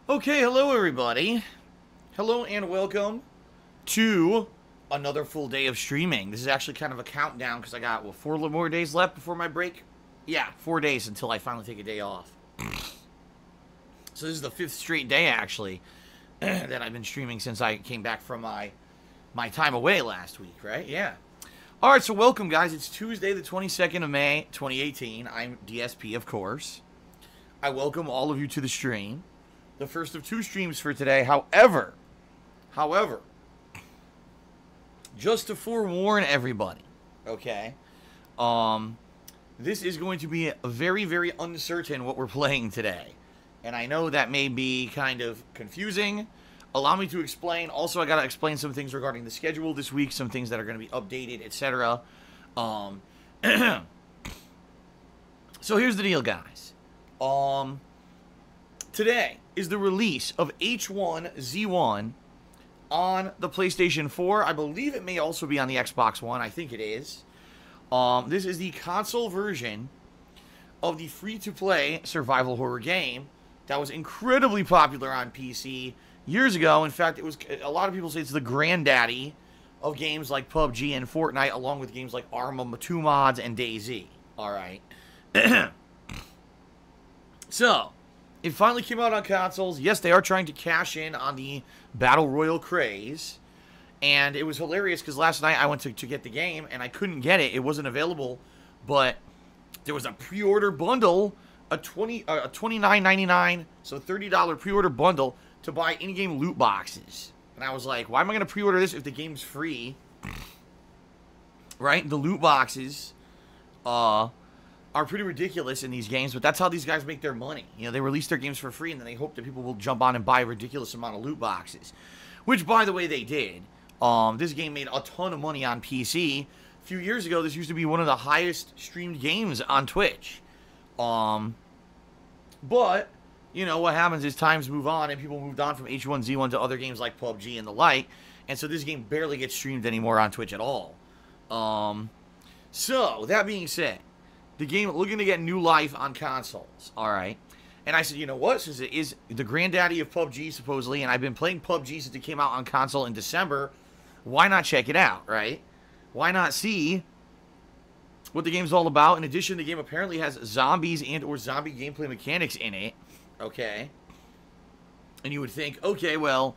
Okay, hello everybody. Hello and welcome to another full day of streaming. This is actually kind of a countdown because I got, what, 4 more days left before my break? Yeah, 4 days until I finally take a day off. So this is the 5th straight day, actually, that I've been streaming since I came back from my time away last week, right? Yeah. Alright, so welcome, guys. It's Tuesday, the 22nd of May, 2018. I'm DSP, of course. I welcome all of you to the stream. The first of 2 streams for today. However, just to forewarn everybody, okay, this is going to be very, very uncertain what we're playing today. And I know that may be kind of confusing. Allow me to explain. Also, I got to explain some things regarding the schedule this week, some things that are going to be updated, etc. So here's the deal, guys. Today is the release of H1Z1 on the PlayStation 4. I believe it may also be on the Xbox One. I think it is. This is the console version of the free-to-play survival horror game that was incredibly popular on PC years ago. In fact, it was, a lot of people say it's the granddaddy of games like PUBG and Fortnite, along with games like Arma 2 mods and DayZ. Alright. So, it finally came out on consoles. Yes, they are trying to cash in on the Battle Royale craze. And it was hilarious because last night I went to get the game and I couldn't get it. It wasn't available. But there was a pre-order bundle, a $29.99, so $30 pre-order bundle to buy in-game loot boxes. And I was like, why am I going to pre-order this if the game's free? Right? The loot boxes are pretty ridiculous in these games, but that's how these guys make their money. You know, they release their games for free, and then they hope that people will jump on and buy a ridiculous amount of loot boxes. Which, by the way, they did. This game made a ton of money on PC. A few years ago, this used to be one of the highest streamed games on Twitch. But, you know, what happens is times move on, and people moved on from H1Z1 to other games like PUBG and the like, and so this game barely gets streamed anymore on Twitch at all. So, that being said, the game looking to get new life on consoles, alright? And I said, you know what, since it is the granddaddy of PUBG, supposedly, and I've been playing PUBG since it came out on console in December, why not check it out, right? Why not see what the game's all about? In addition, the game apparently has zombies and or zombie gameplay mechanics in it, okay? And you would think, okay, well,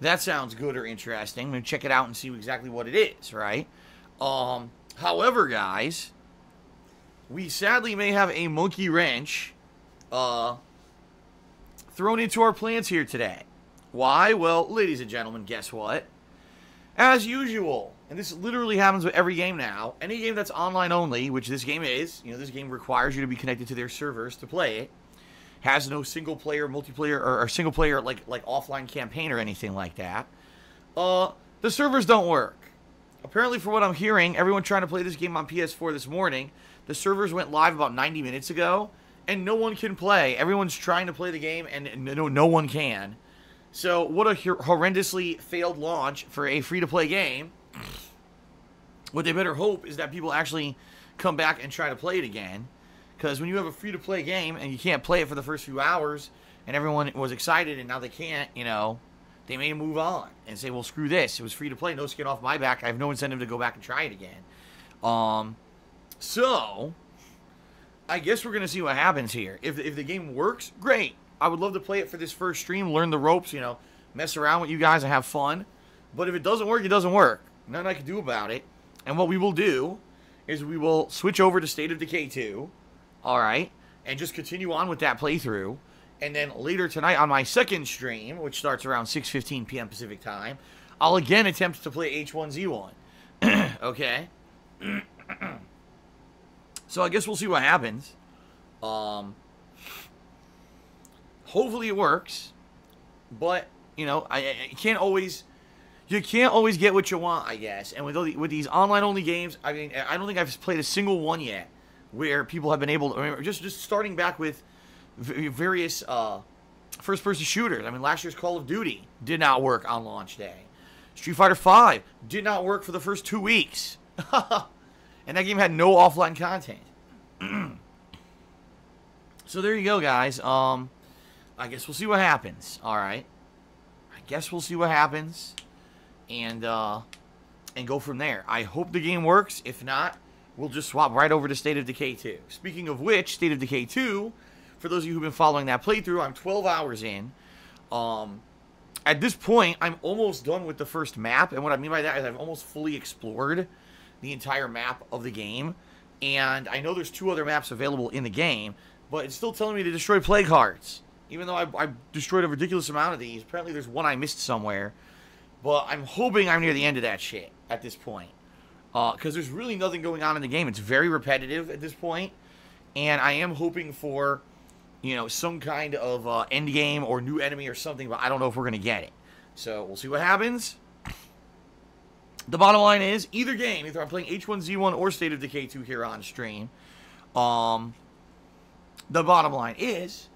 that sounds good or interesting. I'm going to check it out and see exactly what it is, right? However, guys, we sadly may have a monkey wrench thrown into our plans here today. Why? Well, ladies and gentlemen, guess what? As usual, and this literally happens with every game now, any game that's online only, which this game is, you know, this game requires you to be connected to their servers to play it, has no single-player, multiplayer, or single-player, like offline campaign or anything like that, the servers don't work. Apparently, for what I'm hearing, everyone trying to play this game on PS4 this morning, the servers went live about 90 minutes ago, and no one can play. Everyone's trying to play the game, and no one can. So, what a horrendously failed launch for a free-to-play game. What they better hope is that people actually come back and try to play it again. Because when you have a free-to-play game, and you can't play it for the first few hours, and everyone was excited, and now they can't, you know, they may move on and say, well, screw this. It was free-to-play, no skin off my back. I have no incentive to go back and try it again. So, I guess we're going to see what happens here. If the game works, great. I would love to play it for this first stream, learn the ropes, you know, mess around with you guys and have fun. But if it doesn't work, it doesn't work. Nothing I can do about it. And what we will do is we will switch over to State of Decay 2, alright, and just continue on with that playthrough. And then later tonight on my second stream, which starts around 6:15 p.m. Pacific time, I'll again attempt to play H1Z1. Okay? So I guess we'll see what happens. Hopefully it works. But, you know, you can't always get what you want, I guess. And with these online-only games, I mean, I don't think I've played a single one yet where people have been able to, I mean, just starting back with various first-person shooters. I mean, last year's Call of Duty did not work on launch day. Street Fighter V did not work for the first 2 weeks. And that game had no offline content. So there you go, guys. I guess we'll see what happens. All right. I guess we'll see what happens. And go from there. I hope the game works. If not, we'll just swap right over to State of Decay 2. Speaking of which, State of Decay 2, for those of you who've been following that playthrough, I'm 12 hours in. At this point, I'm almost done with the first map. And what I mean by that is I've almost fully explored the entire map of the game. And I know there's 2 other maps available in the game, but it's still telling me to destroy plague hearts. Even though I destroyed a ridiculous amount of these. Apparently there's one I missed somewhere. But I'm hoping I'm near the end of that shit at this point. Because there's really nothing going on in the game. It's very repetitive at this point. And I am hoping for, you know, some kind of end game or new enemy or something. But I don't know if we're going to get it. So we'll see what happens. The bottom line is, either game, either I'm playing H1Z1 or State of Decay 2 here on stream. The bottom line is,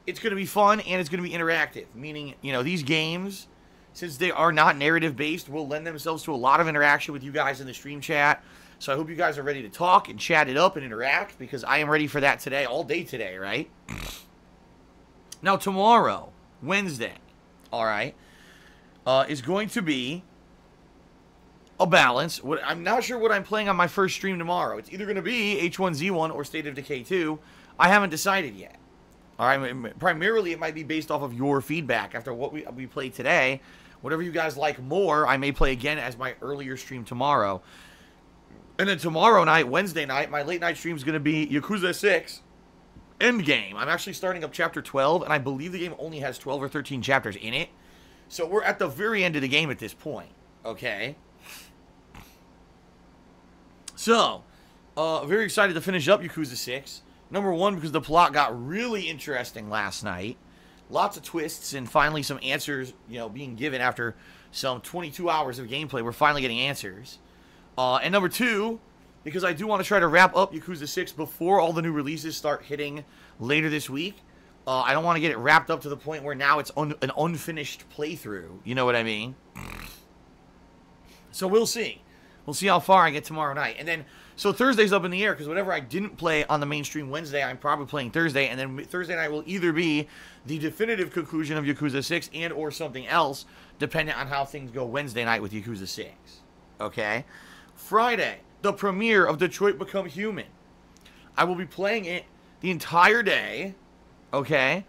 it's going to be fun and it's going to be interactive. Meaning, you know, these games, since they are not narrative-based, will lend themselves to a lot of interaction with you guys in the stream chat. So I hope you guys are ready to talk and chat it up and interact, because I am ready for that today, all day today, right? Now, tomorrow, Wednesday, all right, is going to be a balance. I'm not sure what I'm playing on my first stream tomorrow. It's either going to be H1Z1 or State of Decay 2. I haven't decided yet. All right, primarily it might be based off of your feedback after what we played today. Whatever you guys like more, I may play again as my earlier stream tomorrow. And then tomorrow night, Wednesday night, my late night stream is going to be Yakuza 6 Endgame. I'm actually starting up Chapter 12, and I believe the game only has 12 or 13 chapters in it. So we're at the very end of the game at this point, okay? So, very excited to finish up Yakuza 6. Number one, because the plot got really interesting last night. Lots of twists and finally some answers, you know, being given after some 22 hours of gameplay. We're finally getting answers. And number two, because I do want to try to wrap up Yakuza 6 before all the new releases start hitting later this week. I don't want to get it wrapped up to the point where now it's an unfinished playthrough. You know what I mean? So we'll see. We'll see how far I get tomorrow night. And then, so Thursday's up in the air, because whatever I didn't play on the mainstream Wednesday, I'm probably playing Thursday. And then Thursday night will either be the definitive conclusion of Yakuza 6 and or something else, depending on how things go Wednesday night with Yakuza 6. Okay? Friday, the premiere of Detroit Become Human. I will be playing it the entire day, okay?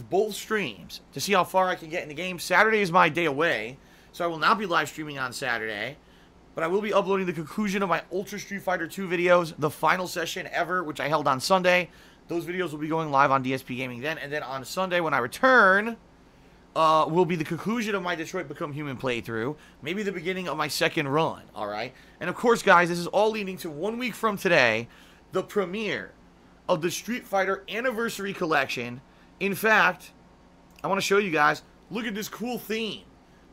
Both streams, to see how far I can get in the game. Saturday is my day away, so I will not be live streaming on Saturday. But I will be uploading the conclusion of my Ultra Street Fighter 2 videos, the final session ever, which I held on Sunday. Those videos will be going live on DSPGaming then. And then on Sunday, when I return, will be the conclusion of my Detroit Become Human playthrough. Maybe the beginning of my second run, alright? And of course, guys, this is all leading to 1 week from today, the premiere of the Street Fighter Anniversary Collection. In fact, I want to show you guys, look at this cool theme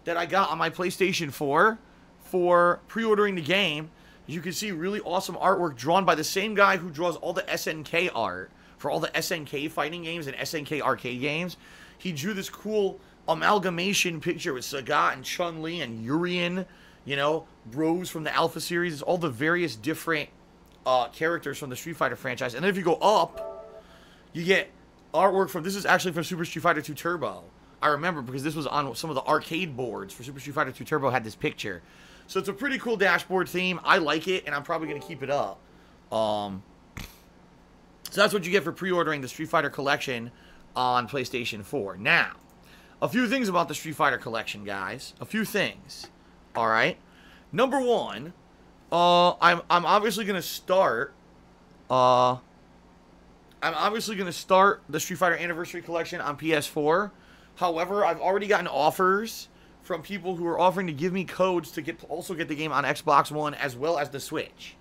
that I got on my PlayStation 4 for pre-ordering the game. As you can see, really awesome artwork drawn by the same guy who draws all the SNK art for all the SNK fighting games and SNK arcade games. He drew this cool amalgamation picture with Sagat and Chun-Li and Urien, you know, bros from the Alpha series. It's all the various different characters from the Street Fighter franchise. And then if you go up, you get artwork from, this is actually from Super Street Fighter 2 Turbo. I remember because this was on some of the arcade boards for Super Street Fighter 2 Turbo, had this picture. So it's a pretty cool dashboard theme. I like it, and I'm probably going to keep it up. So that's what you get for pre-ordering the Street Fighter Collection on PlayStation 4. Now, a few things about the Street Fighter Collection, guys. A few things. Alright? Number one, I'm obviously going to start... I'm obviously going to start the Street Fighter Anniversary Collection on PS4. However, I've already gotten offers from people who are offering to give me codes to also get the game on Xbox One as well as the Switch.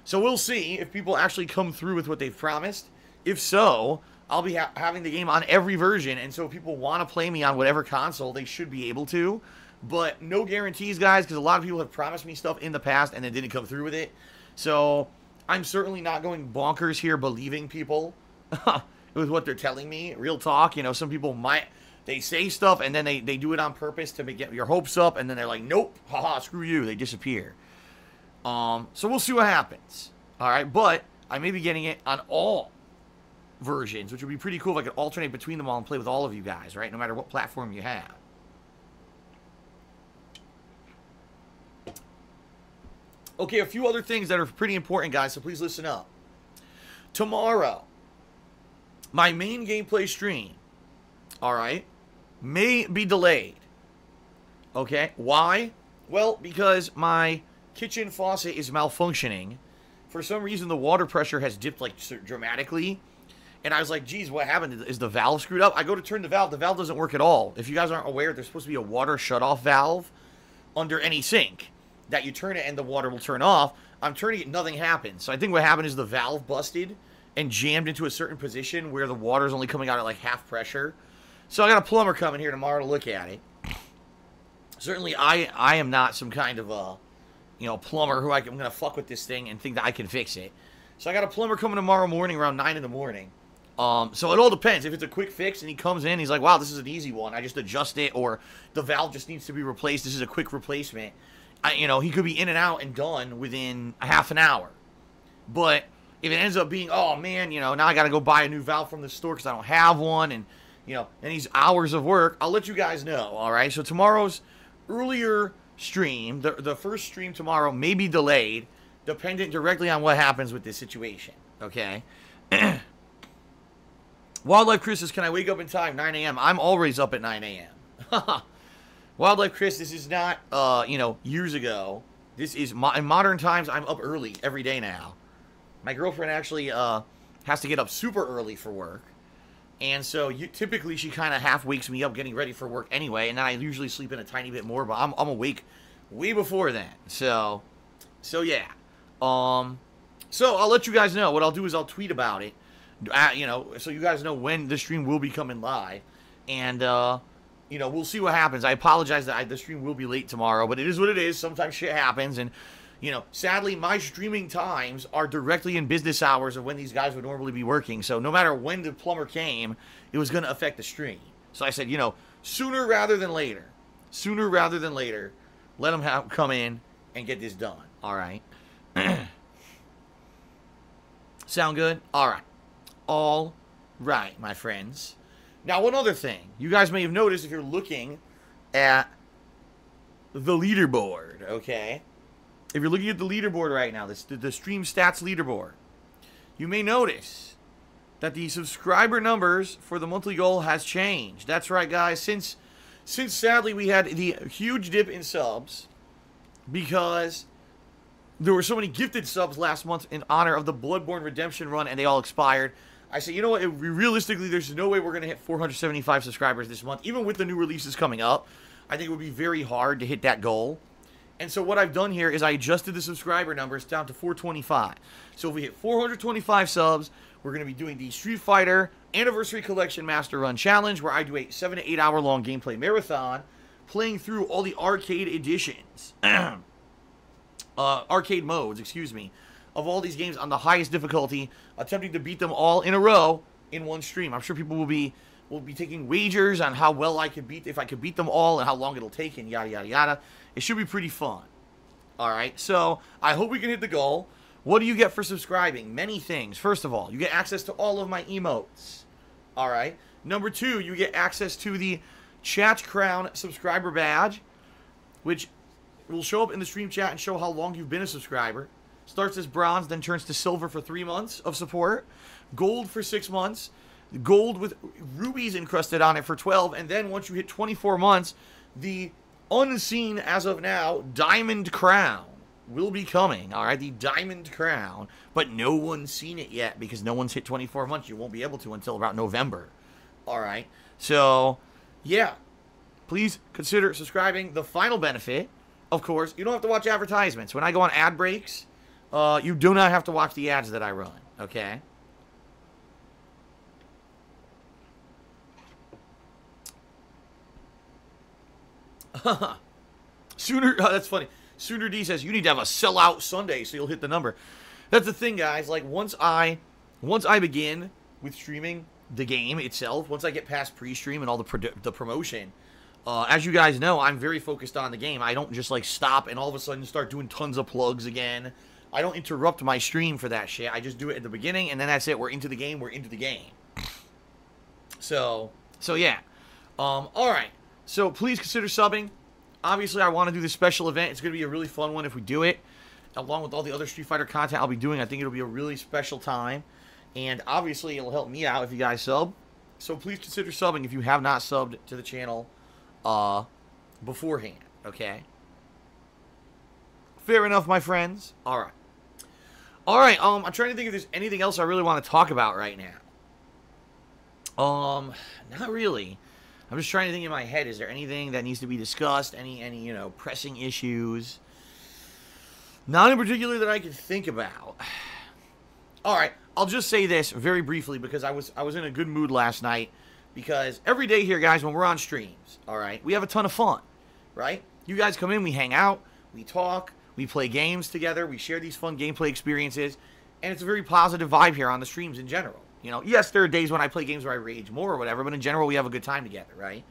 So we'll see if people actually come through with what they've promised. If so, I'll be having the game on every version, and so if people want to play me on whatever console, they should be able to. But no guarantees, guys, because a lot of people have promised me stuff in the past and then didn't come through with it. So I'm certainly not going bonkers here believing people with what they're telling me. Real talk, you know, some people might... They say stuff, and then they do it on purpose to get your hopes up, and then they're like, nope, haha, screw you, they disappear. So we'll see what happens. Alright, but I may be getting it on all versions, which would be pretty cool if I could alternate between them all and play with all of you guys, right? No matter what platform you have. Okay, a few other things that are pretty important, guys, so please listen up. Tomorrow, my main gameplay stream, all right, may be delayed. Okay, why? Well, because my kitchen faucet is malfunctioning. For some reason, the water pressure has dipped, like, dramatically. And I was like, geez, what happened? Is the valve screwed up? I go to turn the valve doesn't work at all. If you guys aren't aware, there's supposed to be a water shutoff valve under any sink that you turn it and the water will turn off. I'm turning it, nothing happens. So I think what happened is the valve busted and jammed into a certain position where the water's only coming out at like half pressure. So I got a plumber coming here tomorrow to look at it. Certainly I am not some kind of a, you know, plumber who I'm going to fuck with this thing and think that I can fix it. So I got a plumber coming tomorrow morning around 9 in the morning. So it all depends. If it's a quick fix and he comes in, he's like, wow, this is an easy one. I just adjust it, or the valve just needs to be replaced. This is a quick replacement. You know, he could be in and out and done within a half an hour. But if it ends up being, oh, man, you know, now I got to go buy a new valve from the store because I don't have one, and, you know, and these hours of work, I'll let you guys know, all right? So tomorrow's earlier stream, the first stream tomorrow may be delayed, dependent directly on what happens with this situation, okay? Wildlife Chris says, can I wake up in time? 9 a.m. I'm always up at 9 a.m. Wildlife Chris, this is not, you know, years ago. This is, in modern times, I'm up early every day now. My girlfriend actually has to get up super early for work. And so typically she kind of half wakes me up getting ready for work anyway. And then I usually sleep in a tiny bit more, but I'm awake way before then. So yeah. So I'll let you guys know. What I'll do is I'll tweet about it. You know, so you guys know when the stream will be coming live. And, you know, we'll see what happens. I apologize that the stream will be late tomorrow, but it is what it is. Sometimes shit happens. And, you know, sadly, my streaming times are directly in business hours of when these guys would normally be working. So no matter when the plumber came, it was going to affect the stream. So I said, you know, sooner rather than later. Sooner rather than later, let them come in and get this done. All right. Sound good? All right. All right, my friends. Now, one other thing. You guys may have noticed if you're looking at the leaderboard, okay? If you're looking at the leaderboard right now, the stream stats leaderboard, you may notice that the subscriber numbers for the monthly goal has changed. That's right, guys. Since sadly we had the huge dip in subs because there were so many gifted subs last month in honor of the Bloodborne Redemption run, and they all expired. I said, you know what, realistically, there's no way we're going to hit 475 subscribers this month. Even with the new releases coming up, I think it would be very hard to hit that goal. And so what I've done here is I adjusted the subscriber numbers down to 425. So if we hit 425 subs, we're going to be doing the Street Fighter Anniversary Collection Master Run Challenge, where I do a 7 to 8 hour long gameplay marathon, playing through all the arcade editions. Arcade modes, excuse me, of all these games on the highest difficulty, attempting to beat them all in a row in one stream. I'm sure people will be taking wagers on how well I could beat, if I could beat them all, and how long it'll take, and yada yada yada. It should be pretty fun. All right, so I hope we can hit the goal. What do you get for subscribing? Many things. First of all, you get access to all of my emotes. All right. Number 2, you get access to the Chat Crown subscriber badge, which will show up in the stream chat and show how long you've been a subscriber. Starts as bronze, then turns to silver for 3 months of support. Gold for 6 months. Gold with rubies encrusted on it for 12. And then once you hit 24 months, the unseen, as of now, Diamond Crown will be coming. All right, the Diamond Crown. But no one's seen it yet because no one's hit 24 months. You won't be able to until about November. All right. So, yeah. Please consider subscribing. The final benefit, of course, you don't have to watch advertisements. When I go on ad breaks, you do not have to watch the ads that I run, okay? That's funny. Sooner D says, you need to have a sellout Sunday so you'll hit the number. That's the thing, guys. Like, once I begin with streaming the game itself, once I get past pre-stream and all the promotion, as you guys know, I'm very focused on the game. I don't just, like, stop and all of a sudden start doing tons of plugs again. I don't interrupt my stream for that shit. I just do it at the beginning, and then that's it. We're into the game. We're into the game. So yeah. All right. So please consider subbing. Obviously, I want to do this special event. It's going to be a really fun one if we do it. Along with all the other Street Fighter content I'll be doing, I think it'll be a really special time. And obviously, it'll help me out if you guys sub. So please consider subbing if you have not subbed to the channel beforehand. Okay? Fair enough, my friends. All right. All right, I'm trying to think if there's anything else I really want to talk about right now. Not really. I'm just trying to think in my head, is there anything that needs to be discussed? Any you know, pressing issues? Not in particular that I can think about. All right, I'll just say this very briefly because I was in a good mood last night, because every day here, guys, when we're on streams, all right, we have a ton of fun, right? You guys come in, we hang out, we talk, we play games together, we share these fun gameplay experiences, and it's a very positive vibe here on the streams in general. You know, yes, there are days when I play games where I rage more or whatever, but in general, we have a good time together, right?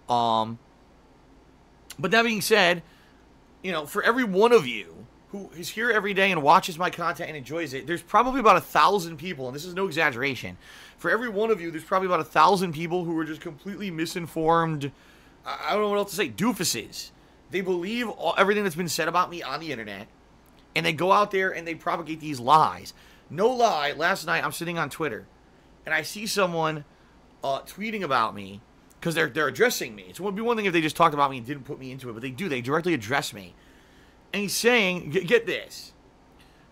But that being said, you know, for every one of you who is here every day and watches my content and enjoys it, there's probably about 1,000 people, and this is no exaggeration. For every one of you, there's probably about 1,000 people who are just completely misinformed, I don't know what else to say, doofuses. They believe everything that's been said about me on the internet, and they go out there and they propagate these lies. No lie, last night I'm sitting on Twitter, and I see someone tweeting about me, because they're addressing me. It would be one thing if they just talked about me and didn't put me into it, but they do. They directly address me. And he's saying, get this,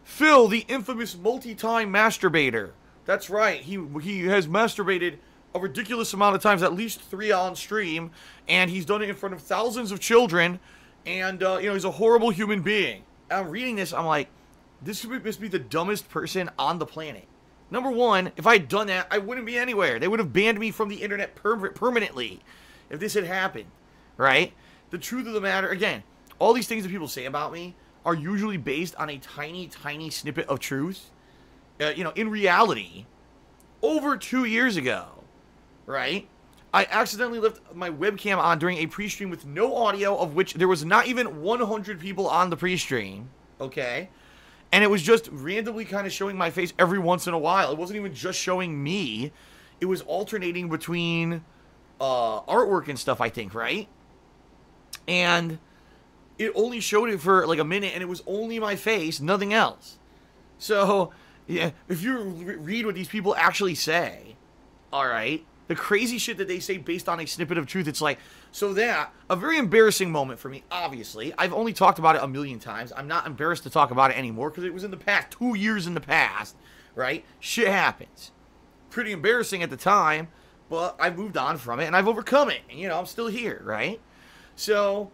Phil, the infamous multi-time masturbator. That's right. He has masturbated a ridiculous amount of times, at least 3 on stream, and he's done it in front of thousands of children, and, you know, he's a horrible human being. And I'm reading this, I'm like, this must be the dumbest person on the planet. Number one, if I had done that, I wouldn't be anywhere. They would have banned me from the internet permanently if this had happened, right? The truth of the matter, again, all these things that people say about me are usually based on a tiny, tiny snippet of truth. You know, in reality, over 2 years ago, right, I accidentally left my webcam on during a pre-stream with no audio, of which there was not even 100 people on the pre-stream, okay? And it was just randomly kind of showing my face every once in a while. It wasn't even just showing me. It was alternating between artwork and stuff, I think, right? And it only showed it for like a minute, and it was only my face, nothing else. So, yeah, if you read what these people actually say, all right, the crazy shit that they say based on a snippet of truth, it's like, so that, a very embarrassing moment for me, obviously. I've only talked about it a million times. I'm not embarrassed to talk about it anymore because it was in the past, 2 years in the past, right? Shit happens. Pretty embarrassing at the time, but I've moved on from it and I've overcome it. And, you know, I'm still here, right? So,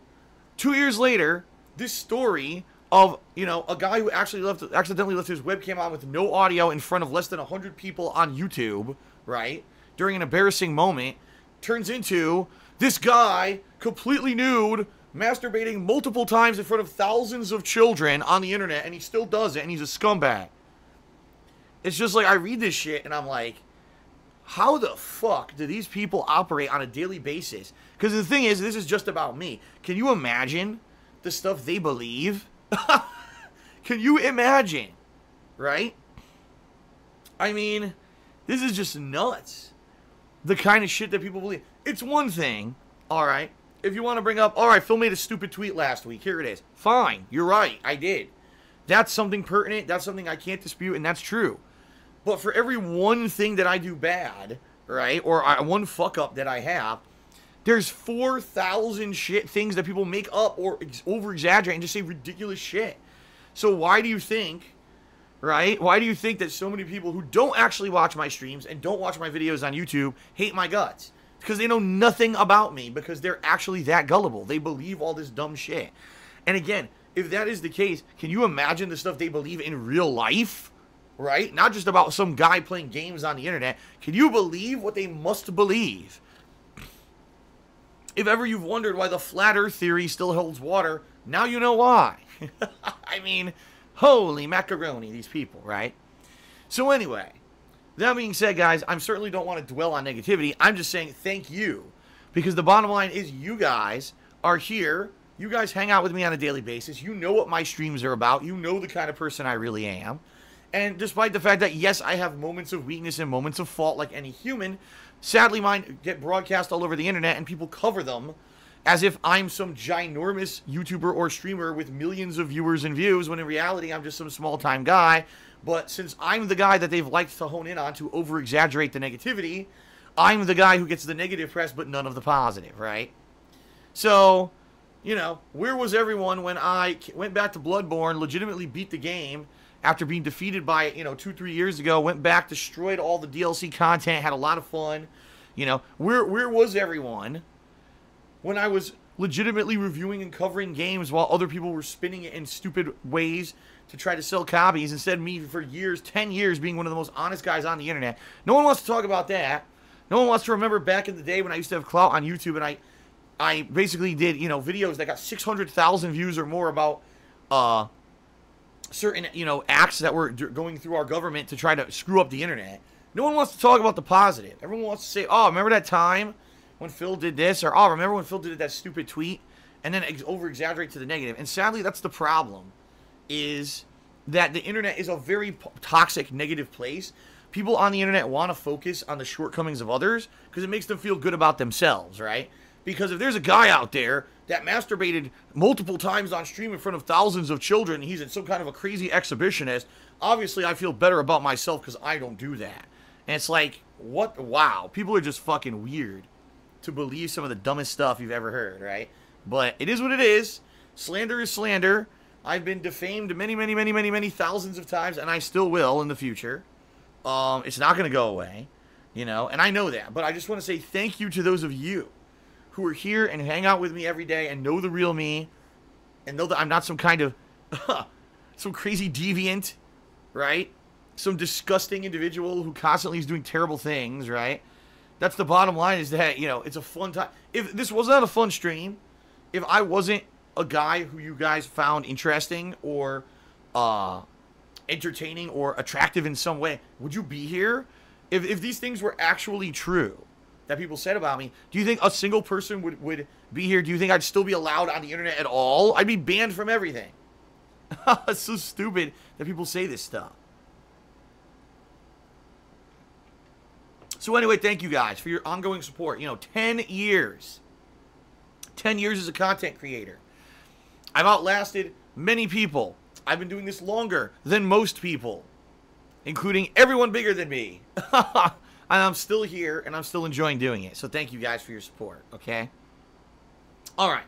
2 years later, this story of, you know, a guy who accidentally left his webcam on with no audio in front of less than 100 people on YouTube, right, during an embarrassing moment, turns into this guy, completely nude, masturbating multiple times in front of thousands of children on the internet, and he still does it, and he's a scumbag. It's just like, I read this shit, and I'm like, how the fuck do these people operate on a daily basis? Because the thing is, this is just about me. Can you imagine the stuff they believe? Can you imagine? Right? I mean, this is just nuts. The kind of shit that people believe. It's one thing, alright, if you want to bring up, alright, Phil made a stupid tweet last week, here it is. Fine, you're right, I did. That's something pertinent, that's something I can't dispute, and that's true. But for every one thing that I do bad, right, or one fuck-up that I have, there's 4,000 things that people make up or over-exaggerate and just say ridiculous shit. So why do you think, right, why do you think that so many people who don't actually watch my streams and don't watch my videos on YouTube hate my guts? Because they know nothing about me, because they're actually that gullible. They believe all this dumb shit. And again, if that is the case, can you imagine the stuff they believe in real life? Right? Not just about some guy playing games on the internet. Can you believe what they must believe? If ever you've wondered why the flat earth theory still holds water, now you know why. I mean, holy macaroni, these people, right? So anyway, that being said, guys, I certainly don't want to dwell on negativity. I'm just saying thank you. Because the bottom line is you guys are here You guys hang out with me on a daily basis. You know what my streams are about. You know the kind of person I really am. And despite the fact that, yes, I have moments of weakness and moments of fault like any human, sadly mine get broadcast all over the internet and people cover them as if I'm some ginormous YouTuber or streamer with millions of viewers and views, when in reality I'm just some small-time guy. But since I'm the guy that they've liked to hone in on to over-exaggerate the negativity, I'm the guy who gets the negative press but none of the positive, right? So, you know, where was everyone when I went back to Bloodborne, legitimately beat the game after being defeated by it, 2-3 years ago, went back, destroyed all the DLC content, had a lot of fun. You know, where was everyone when I was legitimately reviewing and covering games while other people were spinning it in stupid ways to try to sell copies, instead of me for years, 10 years, being one of the most honest guys on the internet? No one wants to talk about that. No one wants to remember back in the day when I used to have clout on YouTube and I basically did, videos that got 600,000 views or more about certain, acts that were going through our government to try to screw up the internet. No one wants to talk about the positive. Everyone wants to say, oh, remember that time when Phil did this? Or, oh, remember when Phil did that stupid tweet? And then over-exaggerate to the negative. And sadly, that's the problem, is that the internet is a very toxic, negative place. People on the internet want to focus on the shortcomings of others because it makes them feel good about themselves, right? Because if there's a guy out there that masturbated multiple times on stream in front of thousands of children, he's in some kind of a crazy exhibitionist, obviously I feel better about myself because I don't do that. And it's like, what? Wow. People are just fucking weird to believe some of the dumbest stuff you've ever heard, right? But it is what it is. Slander is slander. I've been defamed many thousands of times, and I still will in the future. It's not going to go away, and I know that. But I just want to say thank you to those of you who are here and hang out with me every day and know the real me and know that I'm not some kind of some crazy deviant, right? Some disgusting individual who constantly is doing terrible things, right? That's the bottom line, is that, it's a fun time. If this was not a fun stream, if I wasn't a guy who you guys found interesting or entertaining or attractive in some way, would you be here? If these things were actually true that people said about me, do you think a single person would be here? Do you think I'd still be allowed on the internet at all? I'd be banned from everything. It's so stupid that people say this stuff. So anyway, thank you guys for your ongoing support. 10 years. 10 years as a content creator. I've outlasted many people. I've been doing this longer than most people, including everyone bigger than me. And I'm still here, and I'm still enjoying doing it. So thank you guys for your support, okay? All right.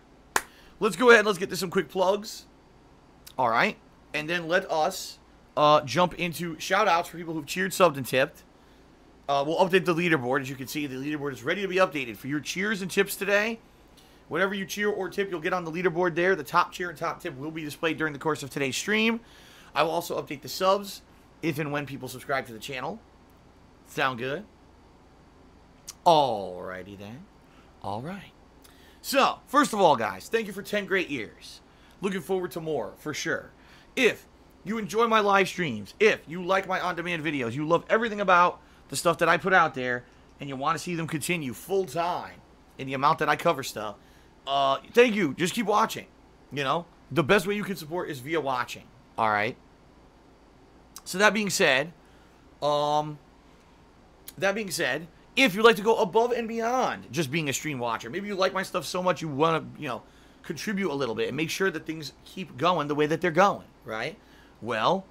Let's go ahead and let's get to some quick plugs. All right. And then let us jump into shout-outs for people who've cheered, subbed, and tipped. We'll update the leaderboard. As you can see, the leaderboard is ready to be updated. For your cheers and tips today, whatever you cheer or tip, you'll get on the leaderboard there. The top cheer and top tip will be displayed during the course of today's stream. I will also update the subs if and when people subscribe to the channel. Sound good? Alrighty then. Alright. So, first of all, guys, thank you for 10 great years. Looking forward to more, for sure. If you enjoy my live streams, if you like my on-demand videos, you love everything about the stuff that I put out there, and you want to see them continue full-time in the amount that I cover stuff, thank you. Just keep watching. The best way you can support is via watching. Alright? So that being said, if you'd like to go above and beyond just being a stream watcher, maybe you like my stuff so much you want to, contribute a little bit and make sure that things keep going the way that they're going, right? Well,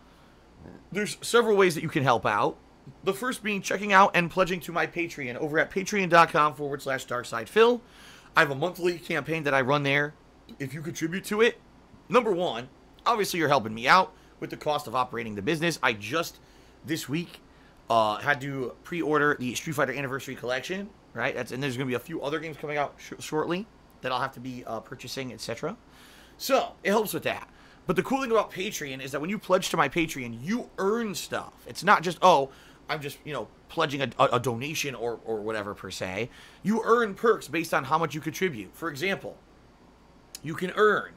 there's several ways that you can help out. The first being checking out and pledging to my Patreon over at patreon.com/darksidephil. I have a monthly campaign that I run there. If you contribute to it, number one, obviously you're helping me out with the cost of operating the business. I just, this week, had to pre-order the Street Fighter Anniversary Collection, right? And there's going to be a few other games coming out shortly that I'll have to be purchasing, etc. So, it helps with that. But the cool thing about Patreon is that when you pledge to my Patreon, you earn stuff. It's not just, oh, I'm just, pledging a donation or whatever per se. You earn perks based on how much you contribute. For example, you can earn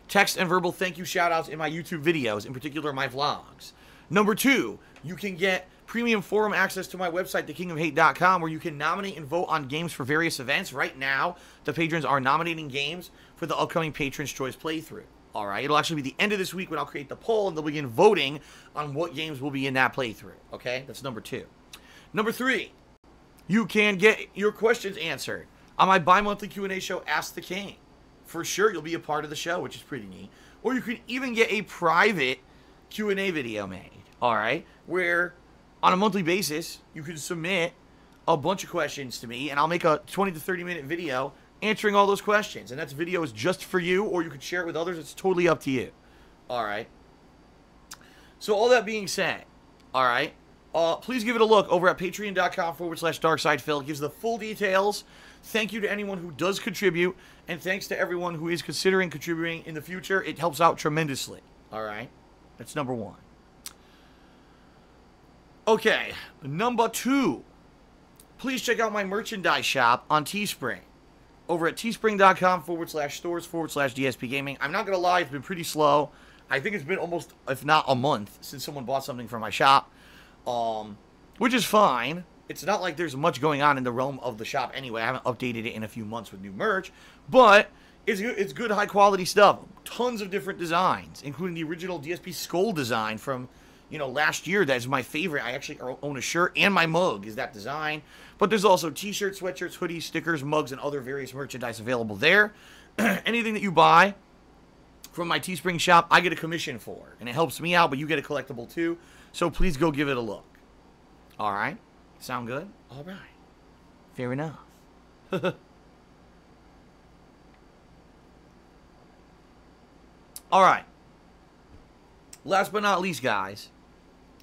text and verbal thank you shoutouts in my YouTube videos, in particular my vlogs. Number two, you can get premium forum access to my website, thekingofhate.com, where you can nominate and vote on games for various events. Right now, the patrons are nominating games for the upcoming Patron's Choice playthrough. All right, it'll actually be the end of this week when I'll create the poll, and they'll begin voting on what games will be in that playthrough. Okay, that's number 2. Number 3, you can get your questions answered on my bi-monthly Q&A show, Ask the King. For sure, you'll be a part of the show, which is pretty neat. Or you could even get a private Q&A video made, all right, where on a monthly basis, you can submit a bunch of questions to me, and I'll make a 20 to 30-minute video answering all those questions. And that video is just for you, or you could share it with others. It's totally up to you. All right. So all that being said, all right, please give it a look over at patreon.com/darksidefil. It gives the full details. Thank you to anyone who does contribute, and thanks to everyone who is considering contributing in the future. It helps out tremendously. All right. That's number 1. Okay, number 2. Please check out my merchandise shop on Teespring. Over at teespring.com/stores/DSPGaming. I'm not going to lie, it's been pretty slow. I think it's been almost, if not a month, since someone bought something from my shop. Which is fine. It's not like there's much going on in the realm of the shop anyway. I haven't updated it in a few months with new merch. But it's good, high-quality stuff. Tons of different designs, including the original DSP Skull design from, last year. That's my favorite. I actually own a shirt, and my mug is that design. But there's also t-shirts, sweatshirts, hoodies, stickers, mugs, and other various merchandise available there. Anything that you buy from my Teespring shop, I get a commission for. And it helps me out, but you get a collectible too. So please go give it a look. All right? Sound good? All right. Fair enough. All right. Last but not least, guys,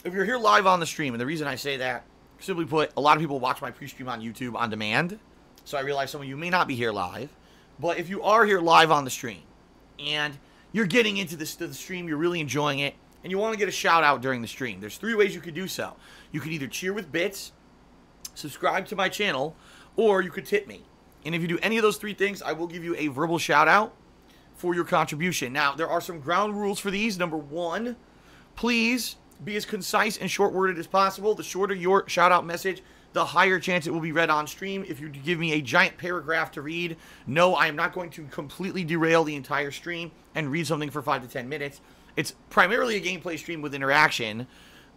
if you're here live on the stream, and the reason I say that, simply put, a lot of people watch my pre-stream on YouTube on demand, so I realize some of you may not be here live, but if you are here live on the stream, and you're getting into the stream, you're really enjoying it, and you want to get a shout-out during the stream, there's 3 ways you could do so. You could either cheer with bits, subscribe to my channel, or you could tip me. And if you do any of those 3 things, I will give you a verbal shout-out for your contribution. Now, there are some ground rules for these. Number 1, please be as concise and short-worded as possible. The shorter your shout-out message, the higher chance it will be read on stream. If you give me a giant paragraph to read, no, I am not going to completely derail the entire stream and read something for 5 to 10 minutes. It's primarily a gameplay stream with interaction,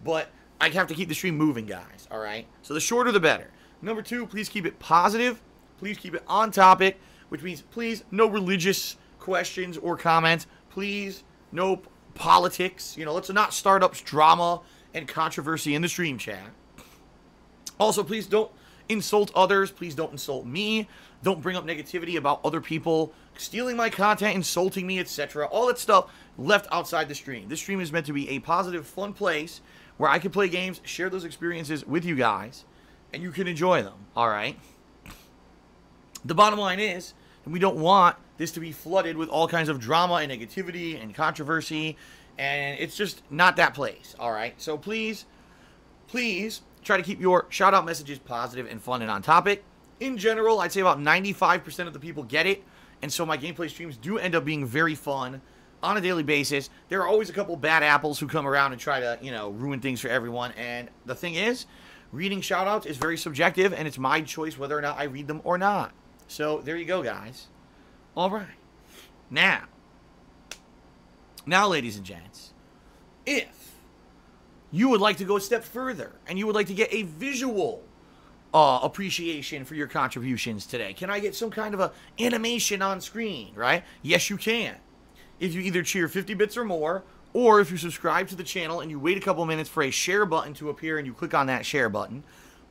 but I have to keep the stream moving, guys, all right? So the shorter, the better. Number 2, please keep it positive. Please keep it on topic, which means, please, no religious questions or comments. Please, no politics. Let's not start up drama and controversy in the stream chat. Also, please don't insult others. Please don't insult me. Don't bring up negativity about other people stealing my content, insulting me, etc. All that stuff left outside the stream. This stream is meant to be a positive, fun place where I can play games, share those experiences with you guys, and you can enjoy them, all right? The bottom line is, we don't want this to be flooded with all kinds of drama and negativity and controversy, and it's just not that place, all right? So please try to keep your shout-out messages positive and fun and on topic. In general, I'd say about 95% of the people get it, and so my gameplay streams do end up being very fun on a daily basis. There are always a couple bad apples who come around and try to, ruin things for everyone, and the thing is, reading shout-outs is very subjective, and it's my choice whether or not I read them or not. So, there you go, guys. All right. Now, ladies and gents, if you would like to go a step further and you would like to get a visual appreciation for your contributions today, can I get some kind of a animation on screen, right? Yes, you can. If you either cheer 50 bits or more, or if you subscribe to the channel and you wait a couple minutes for a share button to appear and you click on that share button,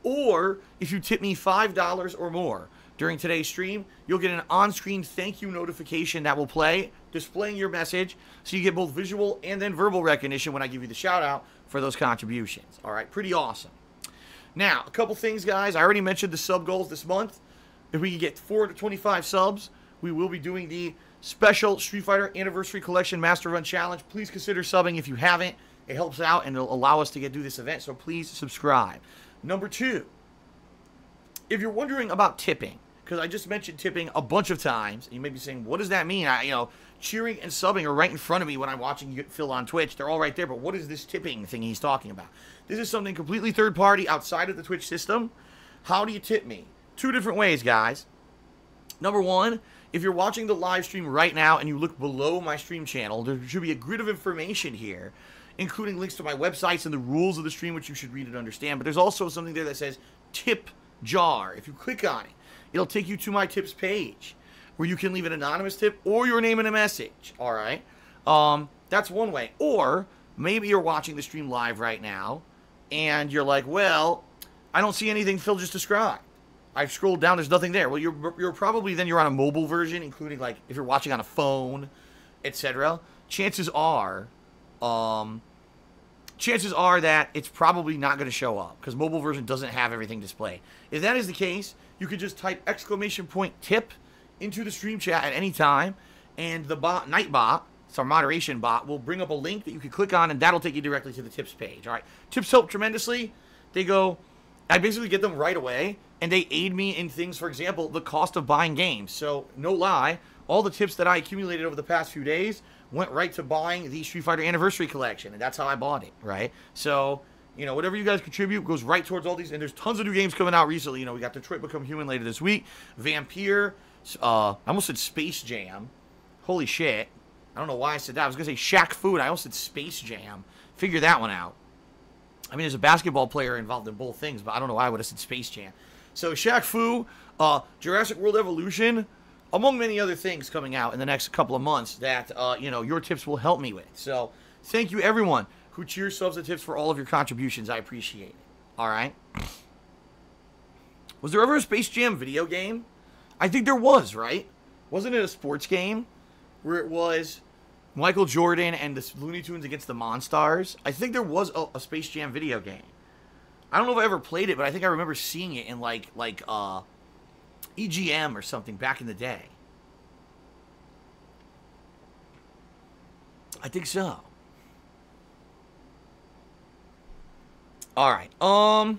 or if you tip me $5 or more during today's stream, you'll get an on-screen thank you notification that will play, displaying your message, so you get both visual and then verbal recognition when I give you the shout-out for those contributions. All right, pretty awesome. Now, a couple things, guys. I already mentioned the sub goals this month. If we can get 425 subs, we will be doing the special Street Fighter Anniversary Collection Master Run Challenge. Please consider subbing if you haven't. It helps out and it'll allow us to do this event, so please subscribe. Number 2, if you're wondering about tipping, because I just mentioned tipping a bunch of times. You may be saying, what does that mean? Cheering and subbing are right in front of me when I'm watching Phil on Twitch. They're all right there, but what is this tipping thing he's talking about? This is something completely third party outside of the Twitch system. How do you tip me? 2 different ways, guys. Number 1, if you're watching the live stream right now and you look below my stream channel, there should be a grid of information here, including links to my websites and the rules of the stream, which you should read and understand. But there's also something there that says tip jar. If you click on it, it'll take you to my tips page, where you can leave an anonymous tip or your name in a message. All right. That's one way. Or maybe you're watching the stream live right now and you're like, well, I don't see anything Phil just described. I've scrolled down, there's nothing there. Well, you're probably then you're on a mobile version, including like if you're watching on a phone, etc. Chances are that it's probably not going to show up because mobile version doesn't have everything displayed. If that is the case, you could just type !tip into the stream chat at any time, and the bot, Nightbot, it's our moderation bot, will bring up a link that you can click on, and that'll take you directly to the tips page. All right, tips help tremendously. I basically get them right away, and they aid me in things, for example, the cost of buying games. So, no lie, all the tips that I accumulated over the past few days went right to buying the Street Fighter Anniversary Collection, and that's how I bought it, right? So, whatever you guys contribute goes right towards all these, and there's tons of new games coming out recently. We got Detroit Become Human later this week, Vampire, I almost said Space Jam. Holy shit. I don't know why I said that. I was going to say Shaq Fu, and I almost said Space Jam. Figure that one out. I mean, there's a basketball player involved in both things, but I don't know why I would have said Space Jam. So, Shaq Fu, Jurassic World Evolution, among many other things coming out in the next couple of months that, your tips will help me with. So, thank you, everyone who cheers, subs, and tips for all of your contributions. I appreciate it. All right? Was there ever a Space Jam video game? I think there was, right? Wasn't it a sports game where it was Michael Jordan and the Looney Tunes against the Monstars? I think there was a Space Jam video game. I don't know if I ever played it, but I think I remember seeing it in like EGM or something back in the day. I think so. All right. All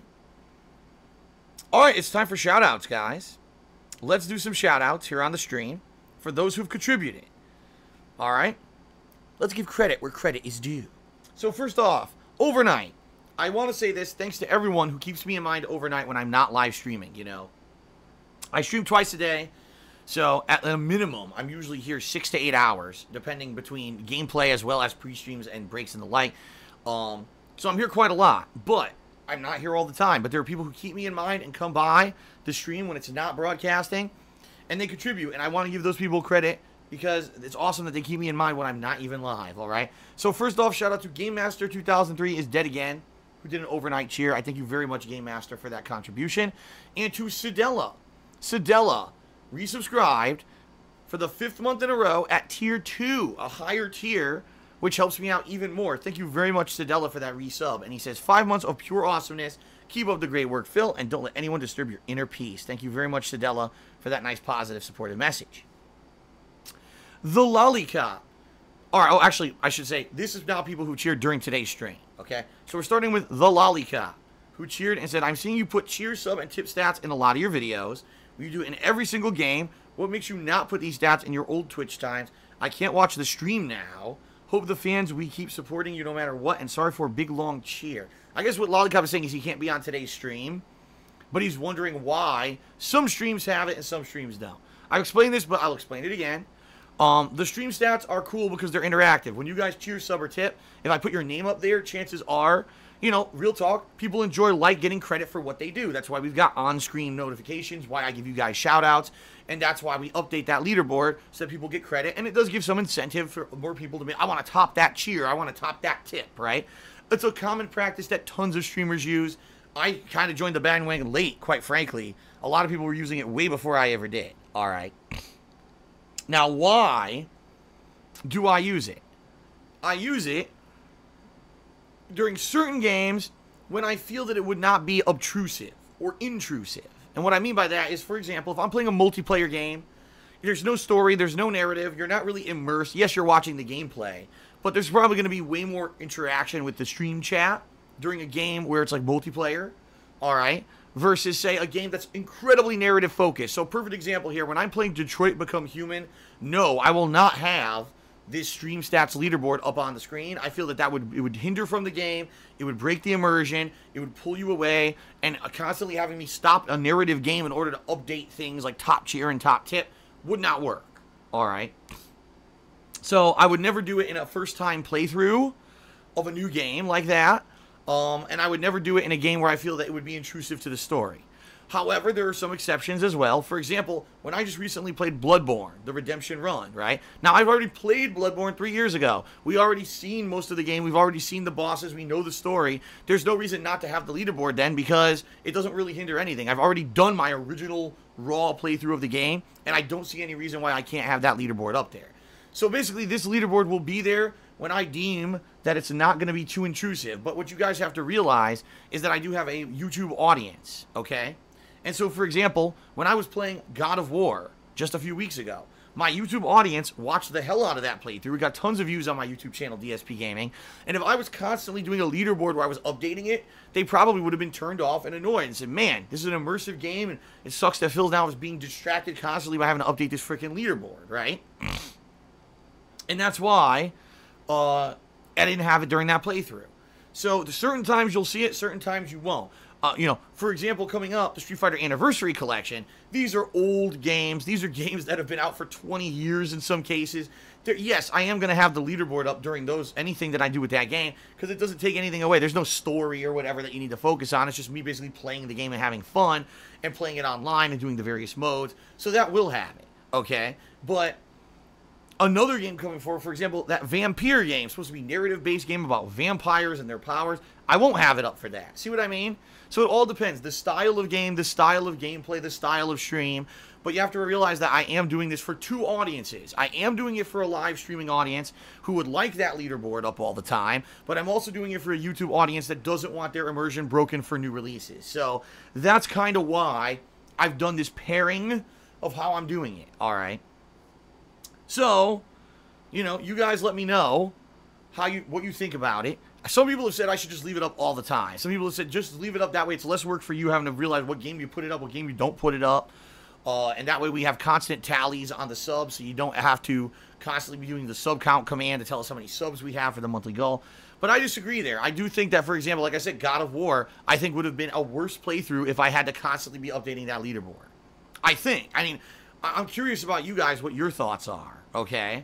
right, it's time for shoutouts, guys. Let's do some shoutouts here on the stream for those who've contributed. All right? Let's give credit where credit is due. So first off, overnight. I want to say this thanks to everyone who keeps me in mind overnight when I'm not live streaming, I stream twice a day, so at a minimum, I'm usually here 6 to 8 hours, depending between gameplay as well as pre-streams and breaks and the like. So I'm here quite a lot, but I'm not here all the time. But there are people who keep me in mind and come by the stream when it's not broadcasting, and they contribute, and I want to give those people credit because it's awesome that they keep me in mind when I'm not even live, all right? So first off, shout out to Game Master 2003 is dead again, who did an overnight cheer. I thank you very much, Game Master, for that contribution. And to Sedella. Sedella resubscribed for the 5th month in a row at tier 2, a higher tier, which helps me out even more. Thank you very much, Sedella, for that resub. And he says, 5 months of pure awesomeness. Keep up the great work, Phil, and don't let anyone disturb your inner peace. Thank you very much, Sedella, for that nice, positive, supportive message. The Lollipop. All right, actually, I should say, this is now people who cheered during today's stream, okay? So we're starting with The Lollipop, who cheered and said, I'm seeing you put cheer, sub, and tip stats in a lot of your videos. You do it in every single game. What makes you not put these stats in your old Twitch times? I can't watch the stream now. Hope the fans, we keep supporting you no matter what, and sorry for a big, long cheer. I guess what Lollipop is saying is he can't be on today's stream, but he's wondering why some streams have it and some streams don't. I've explained this, but I'll explain it again. The stream stats are cool because they're interactive. When you guys cheer, sub, or tip, if I put your name up there, chances are, real talk, people enjoy getting credit for what they do. That's why we've got on-screen notifications, why I give you guys shout-outs, and that's why we update that leaderboard so that people get credit, and it does give some incentive for more people to be, I want to top that cheer, I want to top that tip, right? It's a common practice that tons of streamers use. I kind of joined the bandwagon late, quite frankly. A lot of people were using it way before I ever did, all right? Now, why do I use it? I use it during certain games when I feel that it would not be obtrusive or intrusive. And what I mean by that is, for example, if I'm playing a multiplayer game, there's no story, there's no narrative, you're not really immersed. Yes, you're watching the gameplay, but there's probably going to be way more interaction with the stream chat during a game where it's like multiplayer, all right? versus, say, a game that's incredibly narrative focused. So, perfect example here, when I'm playing Detroit Become Human, no, I will not have this stream stats leaderboard up on the screen. I feel that it would hinder from the game, it would break the immersion, it would pull you away, and constantly having me stop a narrative game in order to update things like top cheer and top tip would not work. Alright? So, I would never do it in a first-time playthrough of a new game like that. And I would never do it in a game where I feel that it would be intrusive to the story. However, there are some exceptions as well. For example, when I just recently played Bloodborne, the Redemption Run, right? Now, I've already played Bloodborne 3 years ago. We already seen most of the game. We've already seen the bosses. We know the story. There's no reason not to have the leaderboard then because it doesn't really hinder anything. I've already done my original raw playthrough of the game, and I don't see any reason why I can't have that leaderboard up there. So basically, this leaderboard will be there when I deem that it's not going to be too intrusive. But what you guys have to realize is that I do have a YouTube audience, okay? And so, for example, when I was playing God of War just a few weeks ago, my YouTube audience watched the hell out of that playthrough. We got tons of views on my YouTube channel, DSPGaming. And if I was constantly doing a leaderboard where I was updating it, they probably would have been turned off and annoyed and said, man, this is an immersive game, and it sucks that Phil now is being distracted constantly by having to update this freaking leaderboard, right? And that's why I didn't have it during that playthrough. So, there's certain times you'll see it, certain times you won't. For example, coming up, the Street Fighter Anniversary Collection, these are old games. These are games that have been out for 20 years in some cases. Yes, I am going to have the leaderboard up during anything that I do with that game, because it doesn't take anything away. There's no story or whatever that you need to focus on. It's just me basically playing the game and having fun, and playing it online and doing the various modes. So that will have it, okay? But another game coming forward, for example, that Vampire game, supposed to be a narrative-based game about vampires and their powers, I won't have it up for that. See what I mean? So it all depends. The style of game, the style of gameplay, the style of stream. But you have to realize that I am doing this for two audiences. I am doing it for a live streaming audience who would like that leaderboard up all the time. But I'm also doing it for a YouTube audience that doesn't want their immersion broken for new releases. So that's kind of why I've done this pairing of how I'm doing it. Alright? So, you guys let me know what you think about it. Some people have said I should just leave it up all the time. Some people have said just leave it up, that way it's less work for you having to realize what game you put it up, what game you don't put it up. And that way we have constant tallies on the subs, so you don't have to constantly be doing the sub count command to tell us how many subs we have for the monthly goal. But I disagree there. I do think that, for example, like I said, God of War, I think would have been a worse playthrough if I had to constantly be updating that leaderboard. I think. I mean, I'm curious about you guys, what your thoughts are, okay?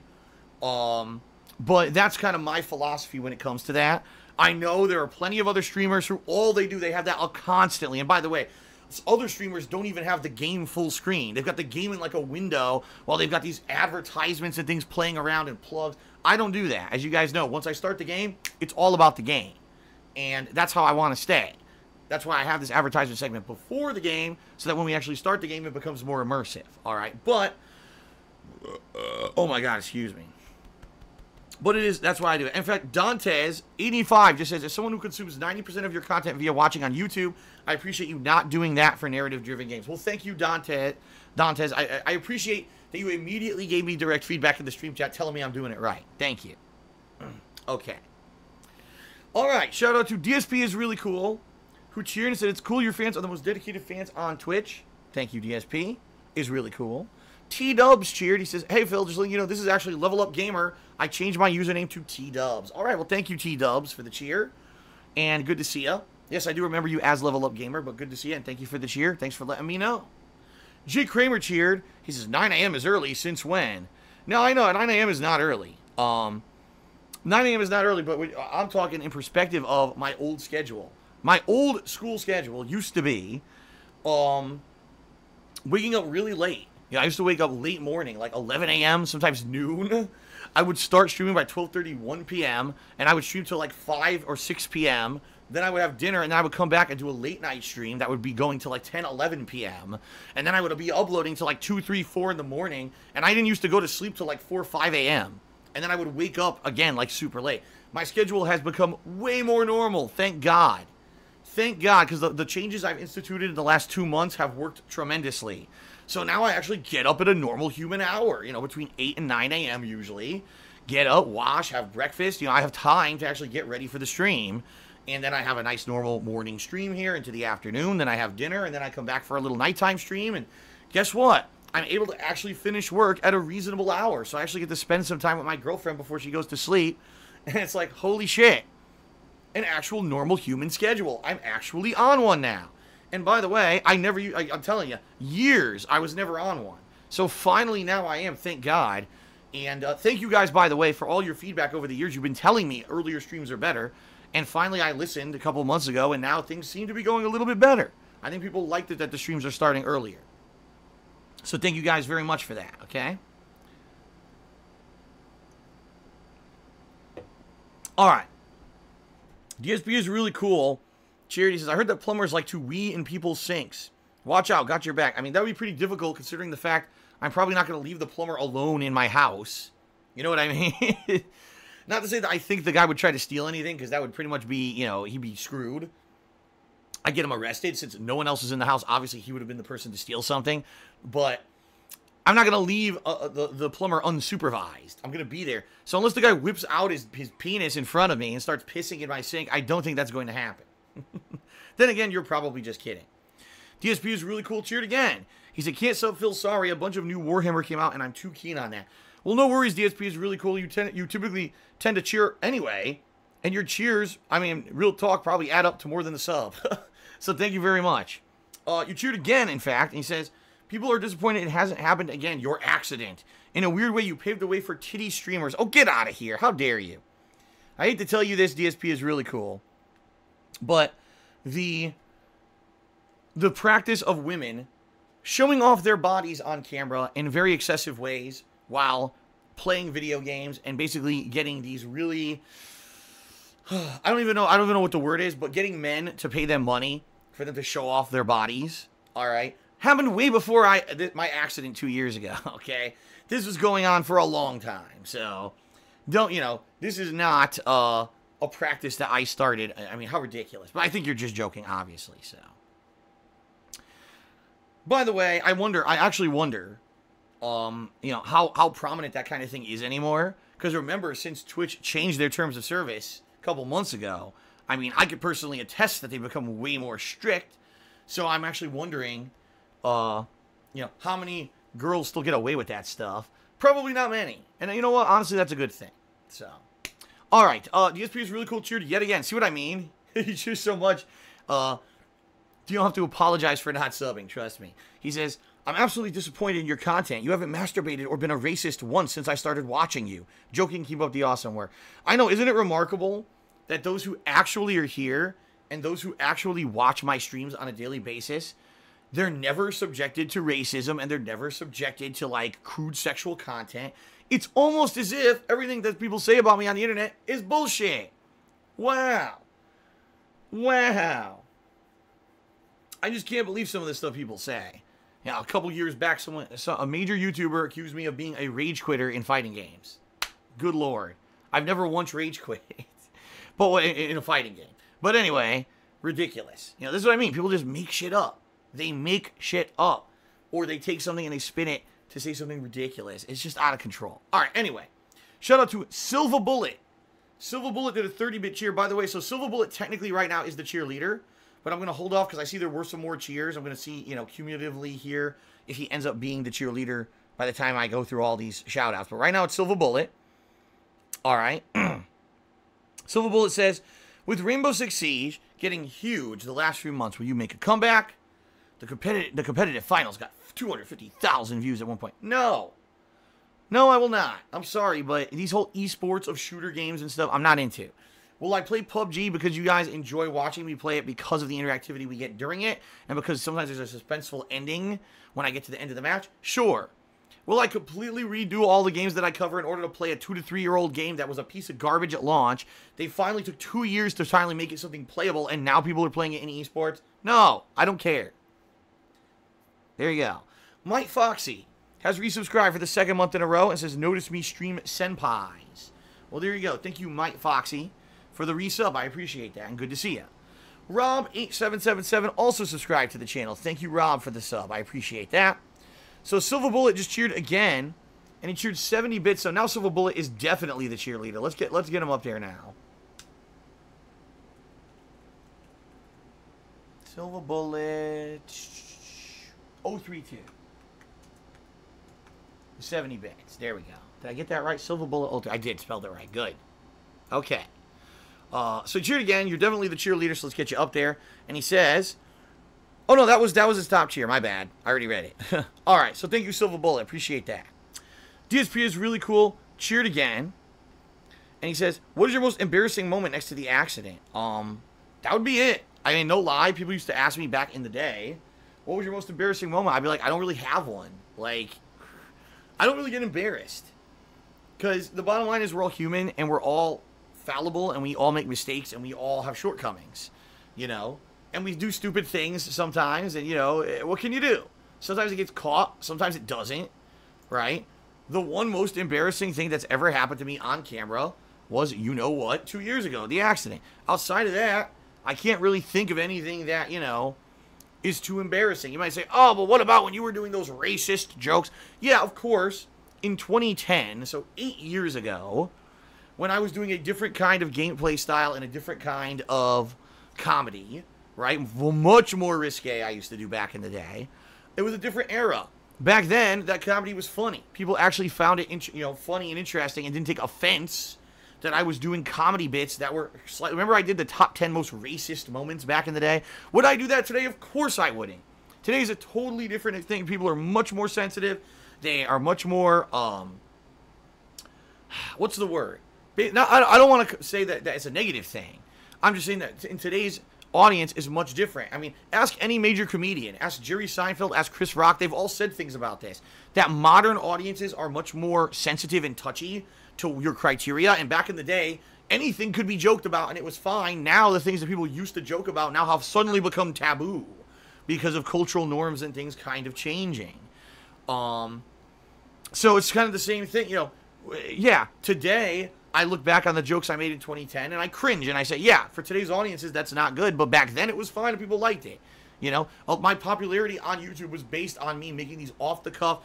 But that's kind of my philosophy when it comes to that. I know there are plenty of other streamers who all they do, they have that up constantly. And by the way, other streamers don't even have the game full screen. They've got the game in like a window while they've got these advertisements and things playing around and plugs. I don't do that. As you guys know, once I start the game, it's all about the game. And that's how I want to stay. That's why I have this advertisement segment before the game, so that when we actually start the game, it becomes more immersive. Alright, but oh my god, excuse me. But that's why I do it. In fact, Dantes85 just says, as someone who consumes 90% of your content via watching on YouTube, I appreciate you not doing that for narrative-driven games. Well, thank you, Dantes. I appreciate that you immediately gave me direct feedback in the stream chat telling me I'm doing it right. Thank you. Okay. Alright, shout out to DSP is really cool, who cheered and said, it's cool your fans are the most dedicated fans on Twitch. Thank you, DSP. Is really cool. T-Dubs cheered. He says, hey, Phil, just letting you know, this is actually Level Up Gamer. I changed my username to T-Dubs. All right, well, thank you, T-Dubs, for the cheer. And good to see you. Yes, I do remember you as Level Up Gamer, but good to see you, and thank you for the cheer. Thanks for letting me know. Jay Kramer cheered. He says, 9 a.m. is early. Since when? Now, I know 9 a.m. is not early. 9 a.m. is not early, but I'm talking in perspective of my old schedule. My old school schedule used to be waking up really late. I used to wake up late morning, like 11 a.m., sometimes noon. I would start streaming by 12:30, 1 p.m., and I would stream till like 5 or 6 p.m. Then I would have dinner, and then I would come back and do a late night stream that would be going to like 10, 11 p.m. And then I would be uploading till like 2, 3, 4 in the morning, and I didn't used to go to sleep till like 4, 5 a.m. And then I would wake up again like super late. My schedule has become way more normal, thank God. Thank God, because the changes I've instituted in the last 2 months have worked tremendously. So now I actually get up at a normal human hour, between 8 and 9 a.m. usually. Get up, wash, have breakfast. I have time to actually get ready for the stream. And then I have a nice normal morning stream here into the afternoon. Then I have dinner, and then I come back for a little nighttime stream. And guess what? I'm able to actually finish work at a reasonable hour. So I actually get to spend some time with my girlfriend before she goes to sleep. And it's like, holy shit. An actual normal human schedule. I'm actually on one now. And by the way, I'm telling you, years I was never on one. So finally now I am, thank God. And thank you guys, by the way, for all your feedback over the years. You've been telling me earlier streams are better. And finally I listened a couple months ago, and now things seem to be going a little bit better. I think people liked it that the streams are starting earlier. So thank you guys very much for that, okay? Alright. DSP is really cool. Charity says, I heard that plumbers like to wee in people's sinks. Watch out, got your back. I mean, that would be pretty difficult considering the fact I'm probably not going to leave the plumber alone in my house. You know what I mean? Not to say that I think the guy would try to steal anything, because that would pretty much be, you know, he'd be screwed. I'd get him arrested since no one else is in the house. Obviously, he would have been the person to steal something. But I'm not going to leave the plumber unsupervised. I'm going to be there. So unless the guy whips out his penis in front of me and starts pissing in my sink, I don't think that's going to happen. Then again, you're probably just kidding. DSP is really cool. Cheered again. He said, can't feel sorry. A bunch of new Warhammer came out, and I'm too keen on that. Well, no worries. DSP is really cool. You typically tend to cheer anyway. And your cheers, I mean, real talk, probably add up to more than the sub. So thank you very much. You cheered again, in fact. And he says, people are disappointed it hasn't happened again. Your accident. In a weird way, you paved the way for titty streamers. Oh, get out of here. How dare you? I hate to tell you this, DSP is really cool. But the practice of women showing off their bodies on camera in very excessive ways while playing video games and basically getting these really... I don't even know what the word is, but getting men to pay them money for them to show off their bodies, all right, happened way before my accident 2 years ago, okay? This was going on for a long time, so don't, you know, this is not a practice that I started. I mean, how ridiculous. But I think you're just joking, obviously, so. By the way, I actually wonder, you know, how prominent that kind of thing is anymore. Because remember, since Twitch changed their terms of service a couple months ago, I mean, I could personally attest that they've become way more strict. So I'm actually wondering, you know, how many girls still get away with that stuff. Probably not many. And you know what? Honestly, that's a good thing. So, all right. DSP is really cool. Cheered yet again. See what I mean? He cheers so much. You don't have to apologize for not subbing. Trust me. He says, I'm absolutely disappointed in your content. You haven't masturbated or been a racist once since I started watching you. Joking, keep up the awesome work. I know, isn't it remarkable that those who actually are here and those who actually watch my streams on a daily basis, they're never subjected to racism and they're never subjected to, like, crude sexual content. It's almost as if everything that people say about me on the internet is bullshit. Wow. Wow. I just can't believe some of the stuff people say. Yeah, a couple years back, a major YouTuber accused me of being a rage quitter in fighting games. Good Lord. I've never once rage quit. But in a fighting game. But anyway, ridiculous. You know, this is what I mean. People just make shit up. They make shit up. Or they take something and they spin it to say something ridiculous. It's just out of control. All right, anyway. Shout out to Silver Bullet. Silver Bullet did a 30-bit cheer. By the way, so Silver Bullet technically right now is the cheerleader. But I'm going to hold off because I see there were some more cheers. I'm going to see, you know, cumulatively here if he ends up being the cheerleader by the time I go through all these shout-outs. But right now it's Silver Bullet. All right. Silver Bullet says, with Rainbow Six Siege getting huge the last few months, will you make a comeback? The competitive finals got 250,000 views at one point. No. No, I will not. I'm sorry, but these whole esports of shooter games and stuff, I'm not into. Will I play PUBG because you guys enjoy watching me play it because of the interactivity we get during it, and because sometimes there's a suspenseful ending when I get to the end of the match? Sure. Will I completely redo all the games that I cover in order to play a 2 to 3 year old game that was a piece of garbage at launch? They finally took 2 years to finally make it something playable, and now people are playing it in esports? No, I don't care. There you go. Mike Foxy has resubscribed for the 2nd month in a row and says, notice me stream Senpais. Well, there you go. Thank you, Mike Foxy, for the resub. I appreciate that, and good to see you. Rob8777 also subscribed to the channel. Thank you, Rob, for the sub. I appreciate that. So Silver Bullet just cheered again, and he cheered 70 bits. So now Silver Bullet is definitely the cheerleader. Let's get him up there now. Silver bullet. 032. 70 bits. There we go. Did I get that right? Silver bullet. I did. Spelled it right. Good. Okay. So cheered again. You're definitely the cheerleader, so let's get you up there. And he says, oh no, that was his top cheer. My bad. I already read it. All right. So thank you, Silver Bullet. Appreciate that. DSP is really cool. Cheered again. And he says, what is your most embarrassing moment next to the accident? That would be it. I mean, no lie. People used to ask me back in the day, what was your most embarrassing moment? I'd be like, I don't really have one. Like, I don't really get embarrassed. Because the bottom line is we're all human and we're all fallible and we all make mistakes and we all have shortcomings, you know? And we do stupid things sometimes and, you know, what can you do? Sometimes it gets caught. Sometimes it doesn't, right? The one most embarrassing thing that's ever happened to me on camera was, you know what, 2 years ago, the accident. Outside of that, I can't really think of anything that, you know, is too embarrassing. You might say, oh, but what about when you were doing those racist jokes? Yeah, of course, in 2010, so 8 years ago, when I was doing a different kind of gameplay style and a different kind of comedy, right? Much more risque I used to do back in the day. It was a different era. Back then, that comedy was funny. People actually found it, you know, funny and interesting and didn't take offense that I was doing comedy bits that were slightly... Remember I did the top 10 most racist moments back in the day? Would I do that today? Of course I wouldn't. Today is a totally different thing. People are much more sensitive. They are much more, what's the word? Now, I don't want to say that it's a negative thing. I'm just saying that in today's audience is much different. I mean, ask any major comedian. Ask Jerry Seinfeld. Ask Chris Rock. They've all said things about this. That modern audiences are much more sensitive and touchy to your criteria. And back in the day, anything could be joked about and it was fine. Now the things that people used to joke about now have suddenly become taboo because of cultural norms and things kind of changing. So it's kind of the same thing, you know. Yeah, today I look back on the jokes I made in 2010 and I cringe and I say, yeah, for today's audiences that's not good, but back then it was fine and people liked it. You know, my popularity on YouTube was based on me making these off-the-cuff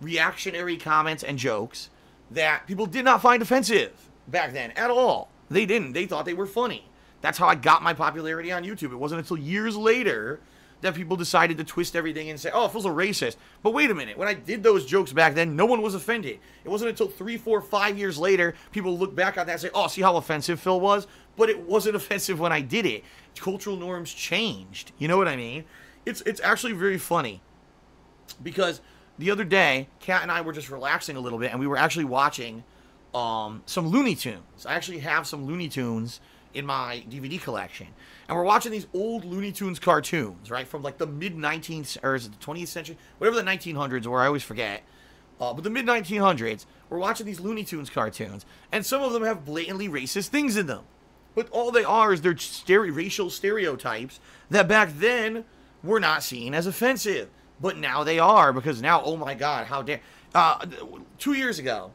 reactionary comments and jokes that people did not find offensive back then at all. They didn't. They thought they were funny. That's how I got my popularity on YouTube. It wasn't until years later that people decided to twist everything and say, oh, Phil's a racist. But wait a minute. When I did those jokes back then, no one was offended. It wasn't until 3, 4, 5 years later, people look back on that and say, oh, see how offensive Phil was? But it wasn't offensive when I did it. Cultural norms changed. You know what I mean? It's actually very funny. Because the other day, Kat and I were just relaxing a little bit, and we were actually watching some Looney Tunes. I actually have some Looney Tunes in my DVD collection. And we're watching these old Looney Tunes cartoons, right? From like the mid-19th, or is it the 20th century? Whatever the 1900s were, I always forget. But the mid-1900s, we're watching these Looney Tunes cartoons. And some of them have blatantly racist things in them. But all they are is they're racial stereotypes that back then were not seen as offensive. But now they are, because now, oh my God, how dare... 2 years ago,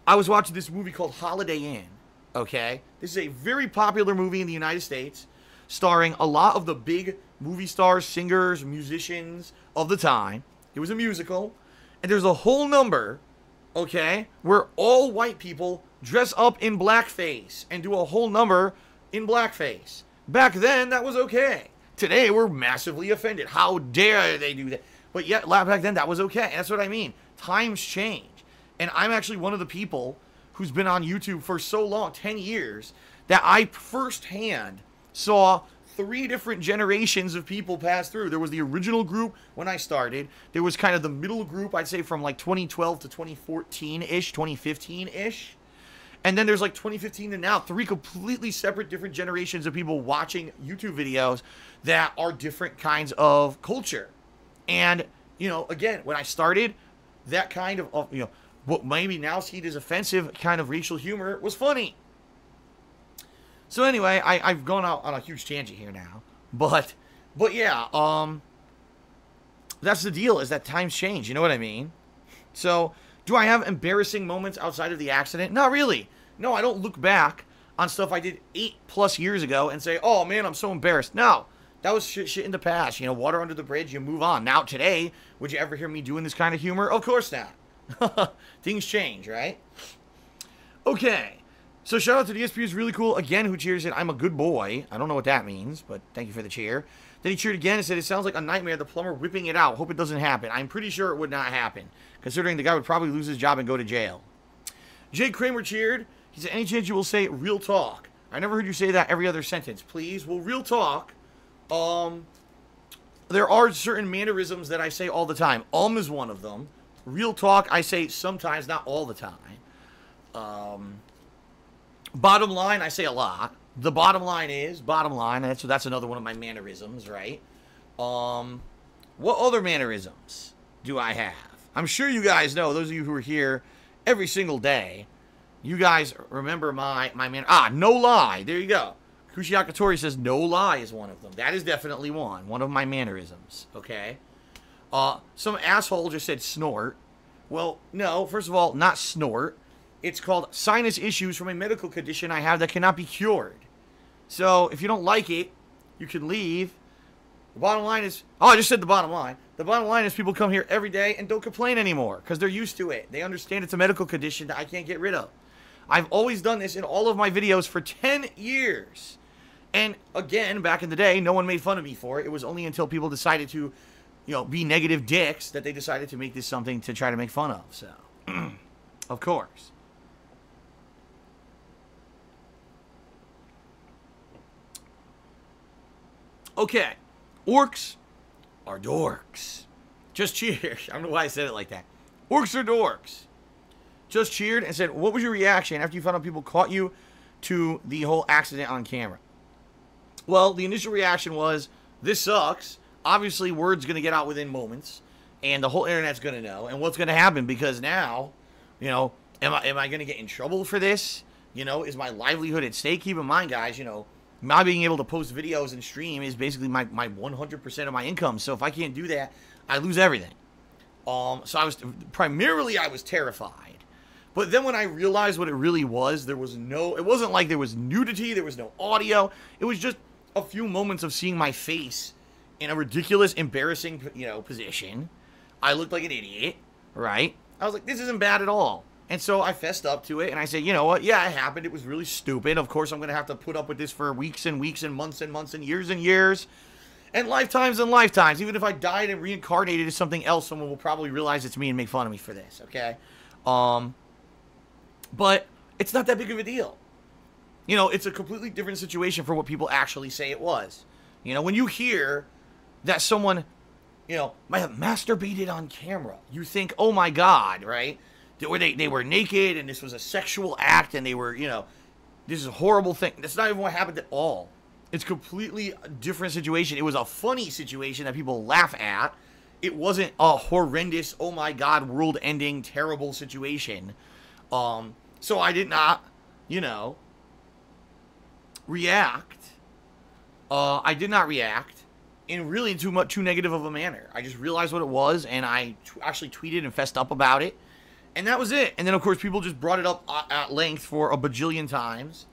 I was watching this movie called Holiday Inn, okay? This is a very popular movie in the United States, starring a lot of the big movie stars, singers, musicians of the time. It was a musical, and there's a whole number, okay, where all white people dress up in blackface and do a whole number in blackface. Back then, that was okay. Today, we're massively offended. How dare they do that? But yet, back then, that was okay. That's what I mean. Times change. And I'm actually one of the people who's been on YouTube for so long, 10 years, that I firsthand saw 3 different generations of people pass through. There was the original group when I started. There was kind of the middle group, I'd say from like 2012 to 2014-ish, 2015-ish. And then there's like 2015 to now, 3 completely separate different generations of people watching YouTube videos that are different kinds of culture. And, you know, again, when I started, that kind of, you know, what maybe now seen as offensive kind of racial humor was funny. So anyway, I've gone out on a huge tangent here now. But yeah, that's the deal, is that times change, you know what I mean? So, do I have embarrassing moments outside of the accident? Not really. No, I don't look back on stuff I did 8+ years ago and say, oh man, I'm so embarrassed. No, that was shit in the past. You know, water under the bridge, you move on. Now today, would you ever hear me doing this kind of humor? Of course not. Things change, right? Okay. So shout out to DSP is really cool. Again, who cheers it, I'm a good boy. I don't know what that means, but thank you for the cheer. Then he cheered again and said, it sounds like a nightmare, the plumber whipping it out. Hope it doesn't happen. I'm pretty sure it would not happen, considering the guy would probably lose his job and go to jail. Jay Kramer cheered. He said, any chance you will say real talk? I never heard you say that every other sentence. Please. Well, real talk. There are certain mannerisms that I say all the time. Is one of them. Real talk I say sometimes, not all the time. Bottom line, I say a lot. The bottom line is, bottom line, that's another one of my mannerisms, right? What other mannerisms do I have? I'm sure you guys know, those of you who are here every single day, you guys remember my no lie. There you go. Kushiakatori says no lie is one of them. That is definitely one of my mannerisms, okay? Some asshole just said snort. Well, no, first of all, not snort. It's called sinus issues from a medical condition I have that cannot be cured. So, if you don't like it, you can leave. The bottom line is... Oh, I just said the bottom line. The bottom line is people come here every day and don't complain anymore because they're used to it. They understand it's a medical condition that I can't get rid of. I've always done this in all of my videos for 10 years. And, again, back in the day, no one made fun of me for it. It was only until people decided to, be negative dicks that they decided to make this something to try to make fun of. So, of course. Okay, orcs are dorks. Just cheered. I don't know why I said it like that. Orcs are dorks. Just cheered and said, what was your reaction after you found out people caught you to the whole accident on camera? Well, the initial reaction was, this sucks. Obviously, word's going to get out within moments, and the whole internet's going to know. And what's going to happen? Because now, am I going to get in trouble for this? Is my livelihood at stake? Keep in mind, guys, not being able to post videos and stream is basically my 100% of my income. So if I can't do that, I lose everything. So I was terrified. But then when I realized what it really was, it wasn't like there was nudity, there was no audio. It was just a few moments of seeing my face in a ridiculous, embarrassing, position. I looked like an idiot, right? I was like, this isn't bad at all. And so I fessed up to it, and I said, you know what? Yeah, it happened. It was really stupid. Of course, I'm going to have to put up with this for weeks and weeks and months and years and years. And lifetimes and lifetimes. Even if I died and reincarnated as something else, someone will probably realize it's me and make fun of me for this, okay? But it's not that big of a deal. It's a completely different situation for what people actually say it was. When you hear that someone, might have masturbated on camera, you think, oh my God, right? They were naked and this was a sexual act and they were, this is a horrible thing. That's not even what happened at all. It's completely a different situation. It was a funny situation that people laugh at. It wasn't a horrendous, oh my God, world-ending, terrible situation. So I did not, react. I did not react in really too negative of a manner. I just realized what it was and I actually tweeted and fessed up about it. And that was it. And then, of course, people just brought it up at length for a bajillion times.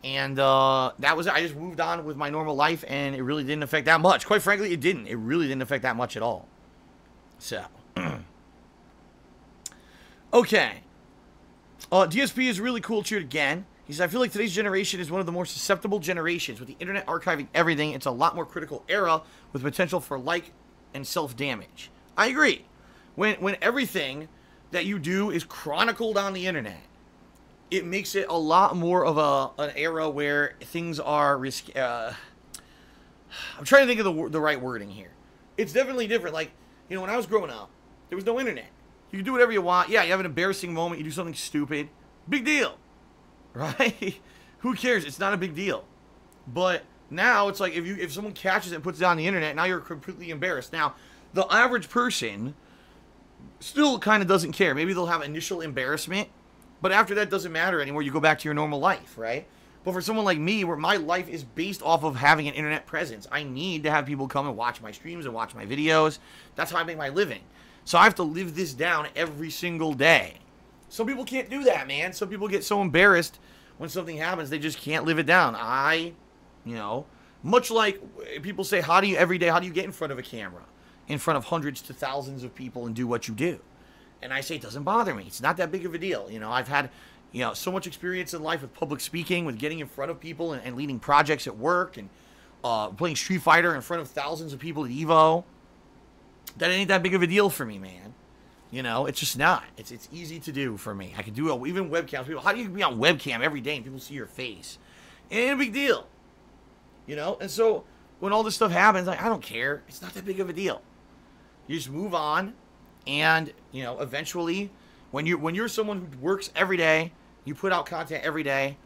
And that was it. I just moved on with my normal life, and it really didn't affect that much. Quite frankly, it didn't. It really didn't affect that much at all. So. Okay. DSP is really cool. Cheered again. He says, I feel like today's generation is one of the more susceptible generations. With the internet archiving everything, it's a lot more critical era with potential for like and self-damage. I agree. When everything that you do is chronicled on the internet, it makes it a lot more of an era where things are risky. I'm trying to think of the right wording here. It's definitely different. Like, when I was growing up, there was no internet. You can do whatever you want. Yeah, you have an embarrassing moment. You do something stupid. Big deal. Right? Who cares? It's not a big deal. But now it's like if someone catches it and puts it on the internet, now you're completely embarrassed. Now, the average person still kind of doesn't care. Maybe they'll have initial embarrassment, but after that doesn't matter anymore. You go back to your normal life, right? But for someone like me, where my life is based off of having an internet presence, I need to have people come and watch my streams and watch my videos. That's how I make my living. So I have to live this down every single day. Some people can't do that, man. Some people get so embarrassed when something happens, they just can't live it down. Much like people say, how do you get in front of a camera? In front of hundreds to thousands of people and do what you do. And I say it doesn't bother me. It's not that big of a deal. I've had you know, so much experience in life with public speaking, with getting in front of people and leading projects at work, and playing Street Fighter in front of thousands of people at Evo. That ain't that big of a deal for me, man. You know, it's just not. It's easy to do for me. I can do it, even webcams. People, how do you be on webcam every day and people see your face? It ain't a big deal. You know? And so, when all this stuff happens, like, I don't care. It's not that big of a deal. You just move on, and, you know, eventually, when you're someone who works every day, you put out content every day,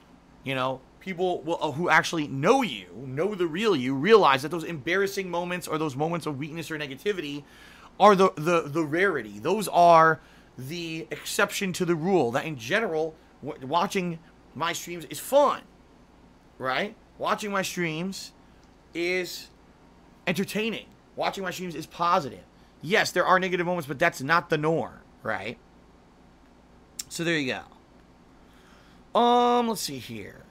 you know, people will, who actually know you, know the real you, realize that those embarrassing moments or those moments of weakness or negativity are the rarity. Those are the exception to the rule. That in general, watching my streams is fun, right? Watching my streams is entertaining. Watching my streams is positive. Yes, there are negative moments, but that's not the norm, right? So there you go. Let's see here.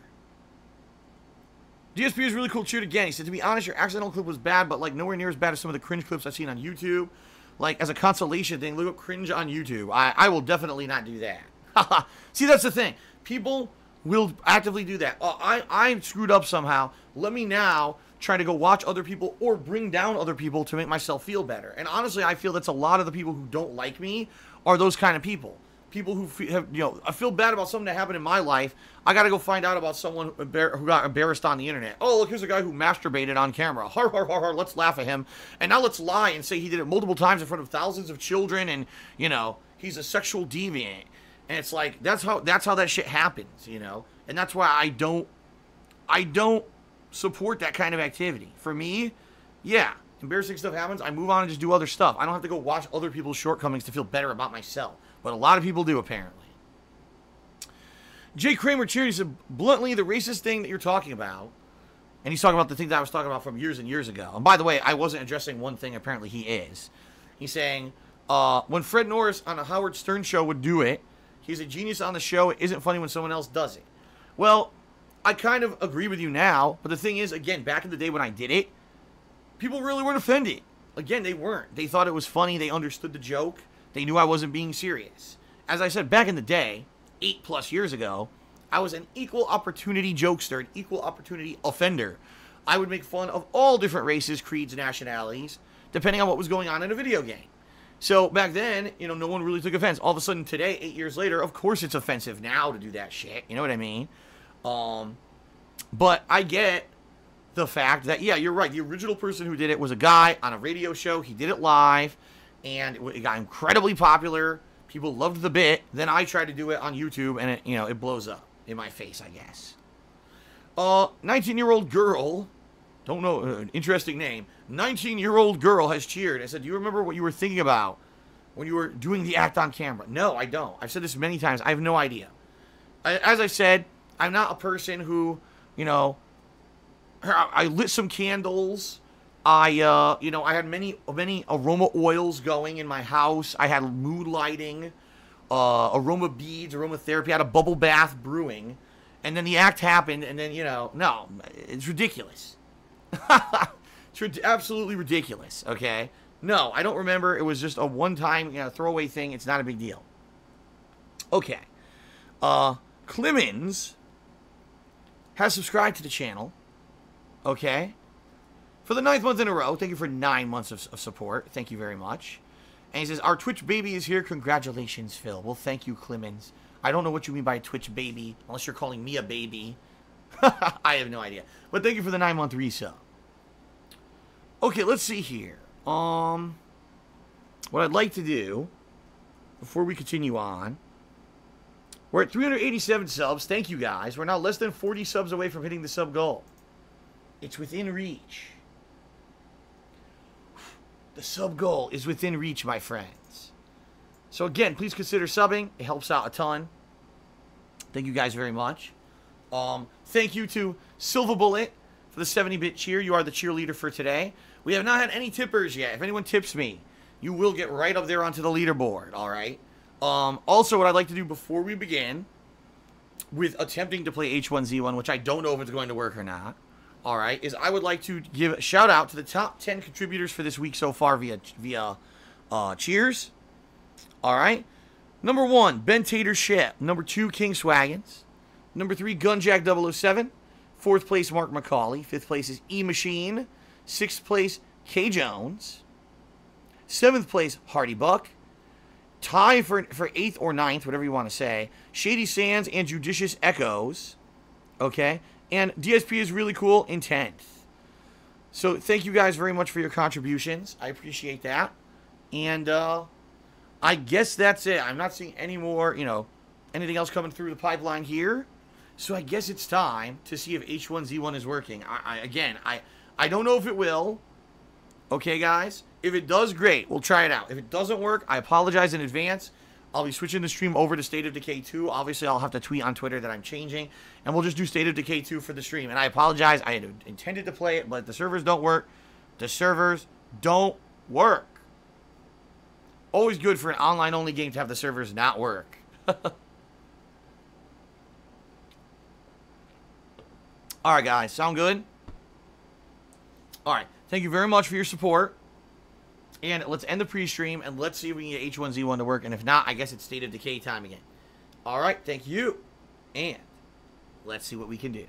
DSP is really cool. Cheered again. He said, to be honest, your accidental clip was bad, but like nowhere near as bad as some of the cringe clips I've seen on YouTube. Like, as a consolation thing, look up cringe on YouTube. I will definitely not do that. See, that's the thing. People will actively do that. I screwed up somehow. Let me now try to go watch other people or bring down other people to make myself feel better. And honestly, I feel that's a lot of the people who don't like me are those kind of people. People who have, you know, I feel bad about something that happened in my life. I got to go find out about someone who got embarrassed on the internet. Oh, look, here's a guy who masturbated on camera. Har, har, har, har, let's laugh at him. And now let's lie and say he did it multiple times in front of thousands of children and, you know, he's a sexual deviant. And it's like, that's how that shit happens, you know? And that's why I don't support that kind of activity. For me, yeah, embarrassing stuff happens. I move on and just do other stuff. I don't have to go watch other people's shortcomings to feel better about myself. But a lot of people do, apparently. Jay Kramer cheered. He said, bluntly, the racist thing that you're talking about, and he's talking about the thing that I was talking about from years and years ago. And by the way, I wasn't addressing one thing. Apparently, he is. He's saying, when Fred Norris on a Howard Stern show would do it, he's a genius on the show. It isn't funny when someone else does it. Well, I kind of agree with you now. But the thing is, again, back in the day when I did it, people really weren't offended. Again, they weren't. They thought it was funny. They understood the joke. They knew I wasn't being serious. As I said, back in the day, 8+ years ago, I was an equal opportunity jokester, an equal opportunity offender. I would make fun of all different races, creeds, nationalities, depending on what was going on in a video game. So back then, you know, no one really took offense. All of a sudden today, 8 years later, of course it's offensive now to do that shit. You know what I mean? But I get the fact that, yeah, you're right. The original person who did it was a guy on a radio show. He did it live. And it got incredibly popular. People loved the bit. Then I tried to do it on YouTube, and it, you know, it blows up in my face, I guess. 19-year-old girl, don't know, interesting name. 19-year-old girl has cheered. I said, do you remember what you were thinking about when you were doing the act on camera? No, I don't. I've said this many times. I have no idea. As I said, I'm not a person who, you know, I lit some candles. You know, I had many aroma oils going in my house. I had mood lighting, aroma beads, aromatherapy. I had a bubble bath brewing. And then the act happened, and then, you know, no, it's ridiculous. It's absolutely ridiculous, okay? No, I don't remember. It was just a one-time, you know, throwaway thing. It's not a big deal. Okay. Clemens has subscribed to the channel, okay? For the 9th month in a row. Thank you for 9 months of support. Thank you very much. And he says, our Twitch baby is here. Congratulations, Phil. Well, thank you, Clemens. I don't know what you mean by Twitch baby, unless you're calling me a baby. I have no idea. But thank you for the 9-month resub. Okay, let's see here. What I'd like to do, before we continue on, we're at 387 subs. Thank you, guys. We're now less than 40 subs away from hitting the sub goal. It's within reach. The sub goal is within reach, my friends. So again, please consider subbing. It helps out a ton. Thank you guys very much. Thank you to Silver Bullet for the 70-bit cheer. You are the cheerleader for today. We have not had any tippers yet. If anyone tips me, you will get right up there onto the leaderboard, all right? Also, what I'd like to do before we begin with attempting to play H1Z1, which I don't know if it's going to work or not, all right, is I would like to give a shout out to the top 10 contributors for this week so far via cheers. All right. Number 1, Ben Tater Ship. Number 2, King Swaggins. Number 3, Gunjack 007. 4th place, Mark McCauley. 5th place is E Machine. 6th place, K Jones. 7th place, Hardy Buck. Tie for 8th or 9th, whatever you want to say, Shady Sands and Judicious Echoes. Okay? And DSP is really cool in 10th. So thank you guys very much for your contributions. I appreciate that. And I guess that's it. I'm not seeing any more, anything else coming through the pipeline here. So I guess it's time to see if H1Z1 is working. I don't know if it will. Okay, guys? If it does, great. We'll try it out. If it doesn't work, I apologize in advance. I'll be switching the stream over to State of Decay 2. Obviously, I'll have to tweet on Twitter that I'm changing. And we'll just do State of Decay 2 for the stream. And I apologize. I had intended to play it, but the servers don't work. The servers don't work. Always good for an online-only game to have the servers not work. Alright, guys. Sound good? Alright. Thank you very much for your support. And let's end the pre-stream, and let's see if we can get H1Z1 to work. And if not, I guess it's State of Decay time again. Alright, thank you. And let's see what we can do.